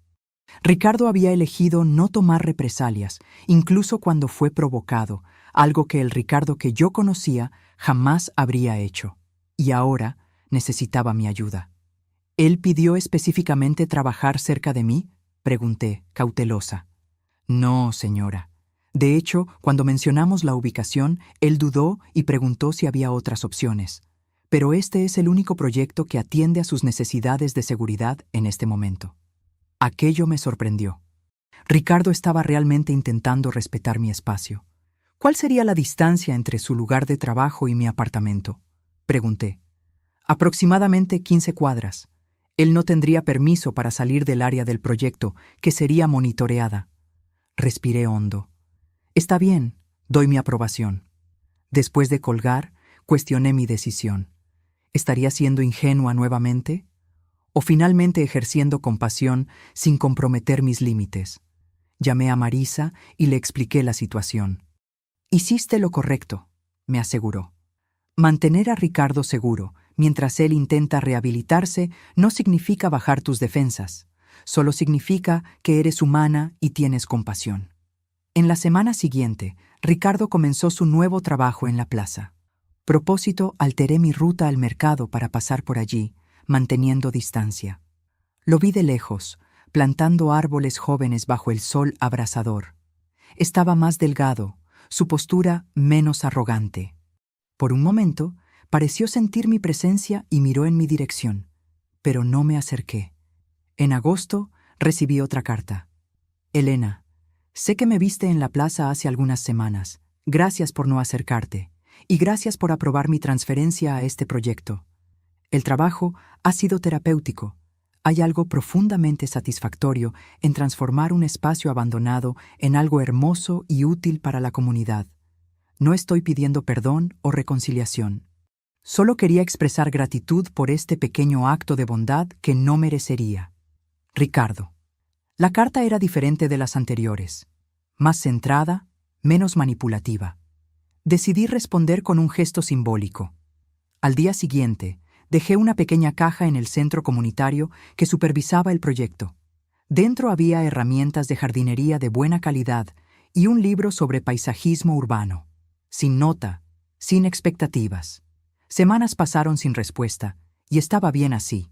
Ricardo había elegido no tomar represalias, incluso cuando fue provocado, algo que el Ricardo que yo conocía jamás habría hecho. Y ahora necesitaba mi ayuda. ¿Él pidió específicamente trabajar cerca de mí?, pregunté, cautelosa. No, señora. De hecho, cuando mencionamos la ubicación, él dudó y preguntó si había otras opciones. Pero este es el único proyecto que atiende a sus necesidades de seguridad en este momento. Aquello me sorprendió. Ricardo estaba realmente intentando respetar mi espacio. ¿Cuál sería la distancia entre su lugar de trabajo y mi apartamento?, pregunté. Aproximadamente 15 cuadras. Él no tendría permiso para salir del área del proyecto, que sería monitoreada. Respiré hondo. Está bien, doy mi aprobación. Después de colgar, cuestioné mi decisión. ¿Estaría siendo ingenua nuevamente? ¿O finalmente ejerciendo compasión sin comprometer mis límites? Llamé a Marisa y le expliqué la situación. Hiciste lo correcto, me aseguró. Mantener a Ricardo seguro mientras él intenta rehabilitarse no significa bajar tus defensas, solo significa que eres humana y tienes compasión. En la semana siguiente, Ricardo comenzó su nuevo trabajo en la plaza. Propósito, alteré mi ruta al mercado para pasar por allí, manteniendo distancia. Lo vi de lejos, plantando árboles jóvenes bajo el sol abrasador. Estaba más delgado, su postura menos arrogante. Por un momento, pareció sentir mi presencia y miró en mi dirección, pero no me acerqué. En agosto, recibí otra carta. Elena, sé que me viste en la plaza hace algunas semanas. Gracias por no acercarte, y gracias por aprobar mi transferencia a este proyecto. El trabajo ha sido terapéutico. Hay algo profundamente satisfactorio en transformar un espacio abandonado en algo hermoso y útil para la comunidad. No estoy pidiendo perdón o reconciliación. Solo quería expresar gratitud por este pequeño acto de bondad que no merecería. Ricardo. La carta era diferente de las anteriores. Más centrada, menos manipulativa. Decidí responder con un gesto simbólico. Al día siguiente, dejé una pequeña caja en el centro comunitario que supervisaba el proyecto. Dentro había herramientas de jardinería de buena calidad y un libro sobre paisajismo urbano. Sin nota, sin expectativas. Semanas pasaron sin respuesta, y estaba bien así.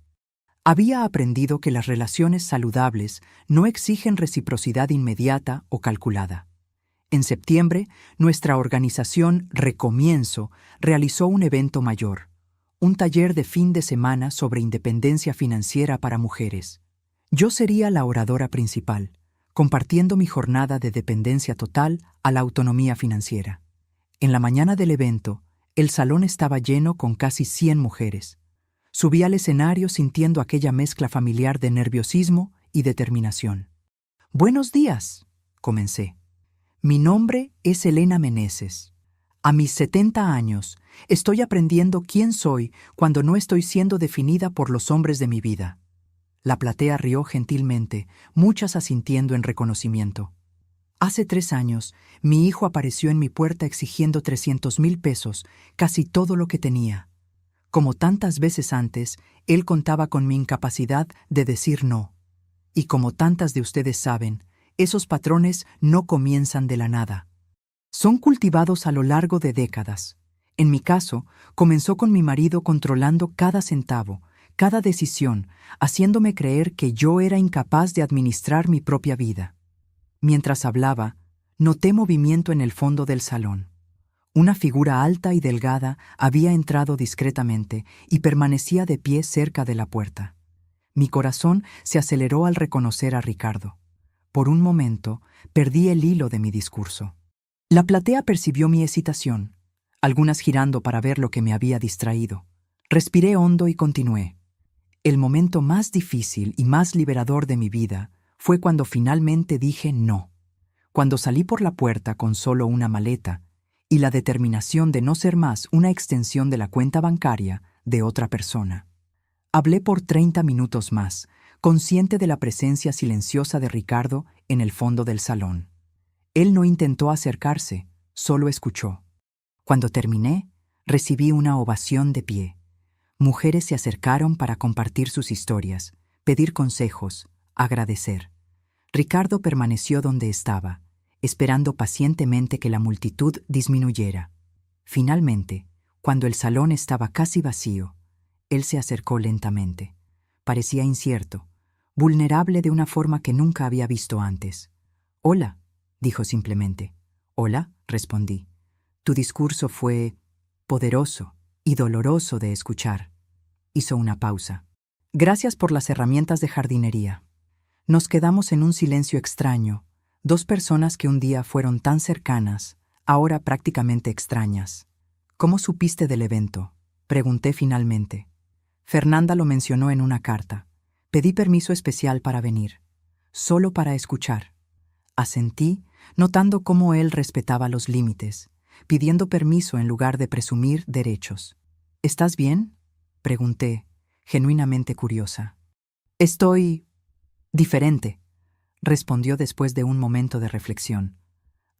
Había aprendido que las relaciones saludables no exigen reciprocidad inmediata o calculada. En septiembre, nuestra organización Recomienzo realizó un evento mayor, un taller de fin de semana sobre independencia financiera para mujeres. Yo sería la oradora principal, compartiendo mi jornada de dependencia total a la autonomía financiera. En la mañana del evento, el salón estaba lleno con casi 100 mujeres. Subí al escenario sintiendo aquella mezcla familiar de nerviosismo y determinación. «Buenos días», comencé. «Mi nombre es Elena Meneses. A mis 70 años, estoy aprendiendo quién soy cuando no estoy siendo definida por los hombres de mi vida». La platea rió gentilmente, muchas asintiendo en reconocimiento. Hace 3 años, mi hijo apareció en mi puerta exigiendo 300,000 pesos, casi todo lo que tenía. Como tantas veces antes, él contaba con mi incapacidad de decir no. Y como tantas de ustedes saben, esos patrones no comienzan de la nada. Son cultivados a lo largo de décadas. En mi caso, comenzó con mi marido controlando cada centavo, cada decisión, haciéndome creer que yo era incapaz de administrar mi propia vida. Mientras hablaba, noté movimiento en el fondo del salón. Una figura alta y delgada había entrado discretamente y permanecía de pie cerca de la puerta. Mi corazón se aceleró al reconocer a Ricardo. Por un momento, perdí el hilo de mi discurso. La platea percibió mi hesitación, algunas girando para ver lo que me había distraído. Respiré hondo y continué. El momento más difícil y más liberador de mi vida fue cuando finalmente dije no. Cuando salí por la puerta con solo una maleta y la determinación de no ser más una extensión de la cuenta bancaria de otra persona. Hablé por 30 minutos más, consciente de la presencia silenciosa de Ricardo en el fondo del salón. Él no intentó acercarse, solo escuchó. Cuando terminé, recibí una ovación de pie. Mujeres se acercaron para compartir sus historias, pedir consejos, agradecer. Ricardo permaneció donde estaba, esperando pacientemente que la multitud disminuyera. Finalmente, cuando el salón estaba casi vacío, él se acercó lentamente. Parecía incierto, vulnerable de una forma que nunca había visto antes. «Hola», dijo simplemente. «Hola», respondí. «Tu discurso fue poderoso y doloroso de escuchar». Hizo una pausa. «Gracias por las herramientas de jardinería». Nos quedamos en un silencio extraño, dos personas que un día fueron tan cercanas, ahora prácticamente extrañas. «¿Cómo supiste del evento?», pregunté finalmente. «Fernanda lo mencionó en una carta. Pedí permiso especial para venir, solo para escuchar». Asentí, notando cómo él respetaba los límites, pidiendo permiso en lugar de presumir derechos. «¿Estás bien?», pregunté, genuinamente curiosa. «Estoy diferente», respondió después de un momento de reflexión.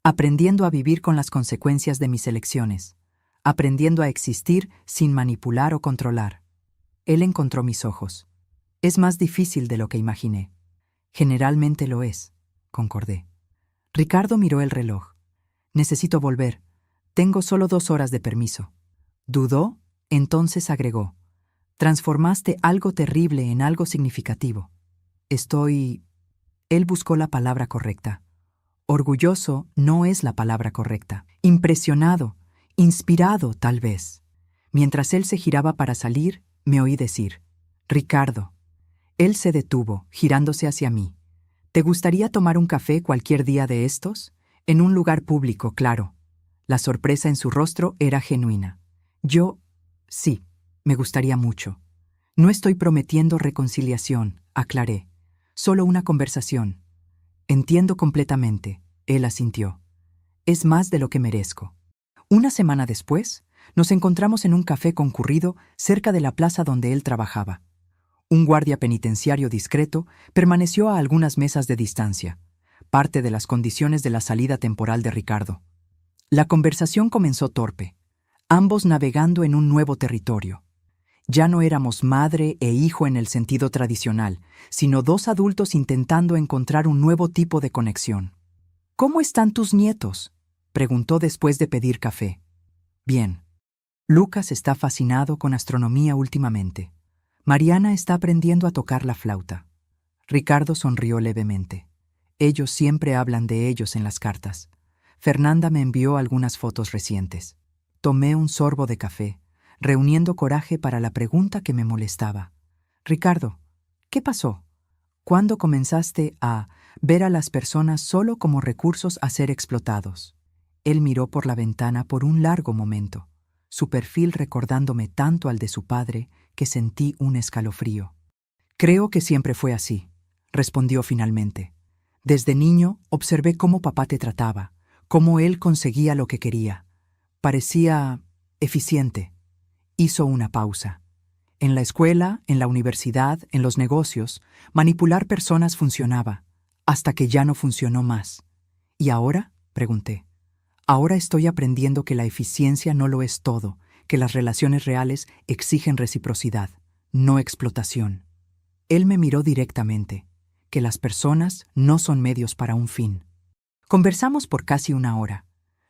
«Aprendiendo a vivir con las consecuencias de mis elecciones, aprendiendo a existir sin manipular o controlar». Él encontró mis ojos. «Es más difícil de lo que imaginé». «Generalmente lo es», concordé. Ricardo miró el reloj. «Necesito volver. Tengo solo 2 horas de permiso». Dudó, entonces agregó. «Transformaste algo terrible en algo significativo. Estoy...». Él buscó la palabra correcta. Orgulloso no es la palabra correcta. Impresionado, inspirado tal vez. Mientras él se giraba para salir, me oí decir, «Ricardo». Él se detuvo, girándose hacia mí. «¿Te gustaría tomar un café cualquier día de estos? En un lugar público, claro». La sorpresa en su rostro era genuina. Yo, sí, me gustaría mucho. «No estoy prometiendo reconciliación», aclaré. «Solo una conversación». «Entiendo completamente», él asintió. «Es más de lo que merezco». Una semana después, nos encontramos en un café concurrido cerca de la plaza donde él trabajaba. Un guardia penitenciario discreto permaneció a algunas mesas de distancia, parte de las condiciones de la salida temporal de Ricardo. La conversación comenzó torpe, ambos navegando en un nuevo territorio. Ya no éramos madre e hijo en el sentido tradicional, sino 2 adultos intentando encontrar un nuevo tipo de conexión. «¿Cómo están tus nietos?», preguntó después de pedir café. «Bien. Lucas está fascinado con astronomía últimamente. Mariana está aprendiendo a tocar la flauta». Ricardo sonrió levemente. «Ellos siempre hablan de ellos en las cartas. Fernanda me envió algunas fotos recientes». Tomé un sorbo de café, reuniendo coraje para la pregunta que me molestaba. «Ricardo, ¿qué pasó? ¿Cuándo comenzaste a ver a las personas solo como recursos a ser explotados. Él miró por la ventana por un largo momento, su perfil recordándome tanto al de su padre que sentí un escalofrío. Creo que siempre fue así, respondió finalmente. Desde niño observé cómo papá te trataba, cómo él conseguía lo que quería. Parecía eficiente. Hizo una pausa. En la escuela, en la universidad, en los negocios, manipular personas funcionaba, hasta que ya no funcionó más. ¿Y ahora?, pregunté. Ahora estoy aprendiendo que la eficiencia no lo es todo, que las relaciones reales exigen reciprocidad, no explotación. Él me miró directamente, que las personas no son medios para un fin. Conversamos por casi una hora.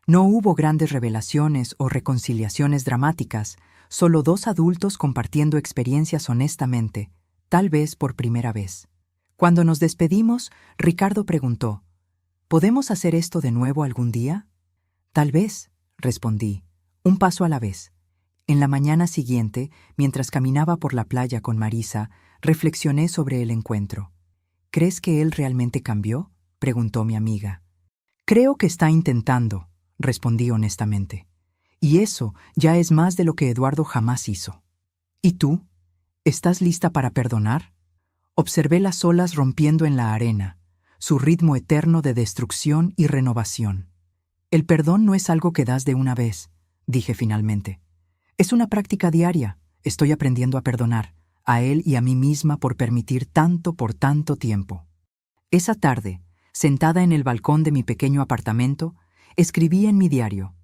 No hubo grandes revelaciones o reconciliaciones dramáticas, solo dos adultos compartiendo experiencias honestamente, tal vez por primera vez. Cuando nos despedimos, Ricardo preguntó, ¿podemos hacer esto de nuevo algún día? Tal vez, respondí, un paso a la vez. En la mañana siguiente, mientras caminaba por la playa con Marisa, reflexioné sobre el encuentro. ¿Crees que él realmente cambió?, preguntó mi amiga. Creo que está intentando, respondí honestamente. Y eso ya es más de lo que Eduardo jamás hizo. ¿Y tú? ¿Estás lista para perdonar? Observé las olas rompiendo en la arena, su ritmo eterno de destrucción y renovación. El perdón no es algo que das de una vez, dije finalmente. Es una práctica diaria. Estoy aprendiendo a perdonar, a él y a mí misma por permitir tanto por tanto tiempo. Esa tarde, sentada en el balcón de mi pequeño apartamento, escribí en mi diario: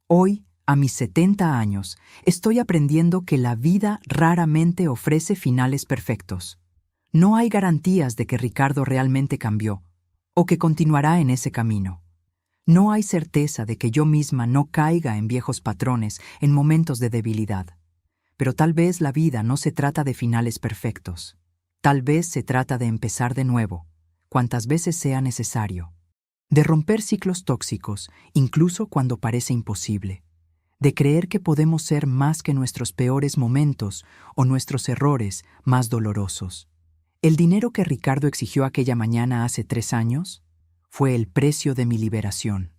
hoy, a mis 70 años, estoy aprendiendo que la vida raramente ofrece finales perfectos. No hay garantías de que Ricardo realmente cambió, o que continuará en ese camino. No hay certeza de que yo misma no caiga en viejos patrones en momentos de debilidad. Pero tal vez la vida no se trata de finales perfectos. Tal vez se trata de empezar de nuevo, cuantas veces sea necesario. De romper ciclos tóxicos, incluso cuando parece imposible. De creer que podemos ser más que nuestros peores momentos o nuestros errores más dolorosos. El dinero que Ricardo exigió aquella mañana hace 3 años fue el precio de mi liberación.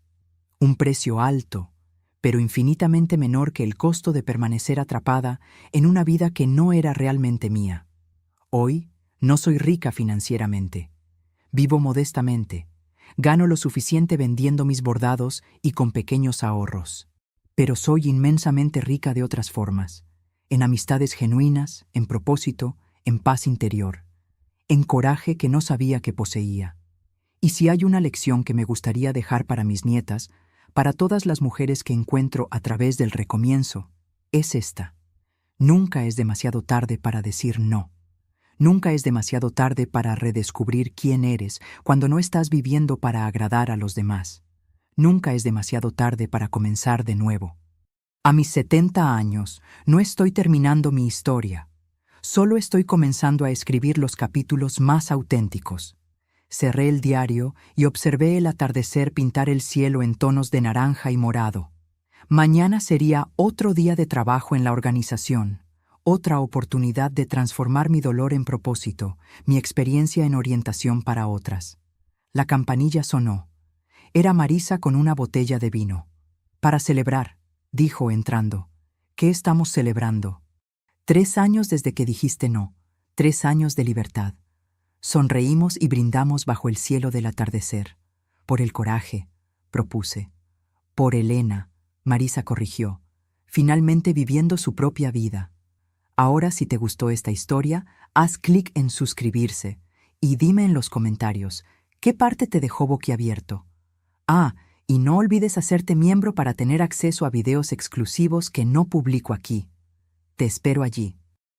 Un precio alto, pero infinitamente menor que el costo de permanecer atrapada en una vida que no era realmente mía. Hoy no soy rica financieramente. Vivo modestamente. Gano lo suficiente vendiendo mis bordados y con pequeños ahorros. Pero soy inmensamente rica de otras formas. En amistades genuinas, en propósito, en paz interior. En coraje que no sabía que poseía. Y si hay una lección que me gustaría dejar para mis nietas, para todas las mujeres que encuentro a través del recomienzo, es esta. Nunca es demasiado tarde para decir no. Nunca es demasiado tarde para redescubrir quién eres cuando no estás viviendo para agradar a los demás. Nunca es demasiado tarde para comenzar de nuevo. A mis 70 años, no estoy terminando mi historia. Solo estoy comenzando a escribir los capítulos más auténticos. Cerré el diario y observé el atardecer pintar el cielo en tonos de naranja y morado. Mañana sería otro día de trabajo en la organización, otra oportunidad de transformar mi dolor en propósito, mi experiencia en orientación para otras. La campanilla sonó. Era Marisa con una botella de vino. Para celebrar, dijo entrando. ¿Qué estamos celebrando? 3 años desde que dijiste no, 3 años de libertad. Sonreímos y brindamos bajo el cielo del atardecer. Por el coraje, propuse. Por Elena, Marisa corrigió, finalmente viviendo su propia vida. Ahora, si te gustó esta historia, haz clic en suscribirse y dime en los comentarios qué parte te dejó boquiabierto. Y no olvides hacerte miembro para tener acceso a videos exclusivos que no publico aquí. Te espero allí.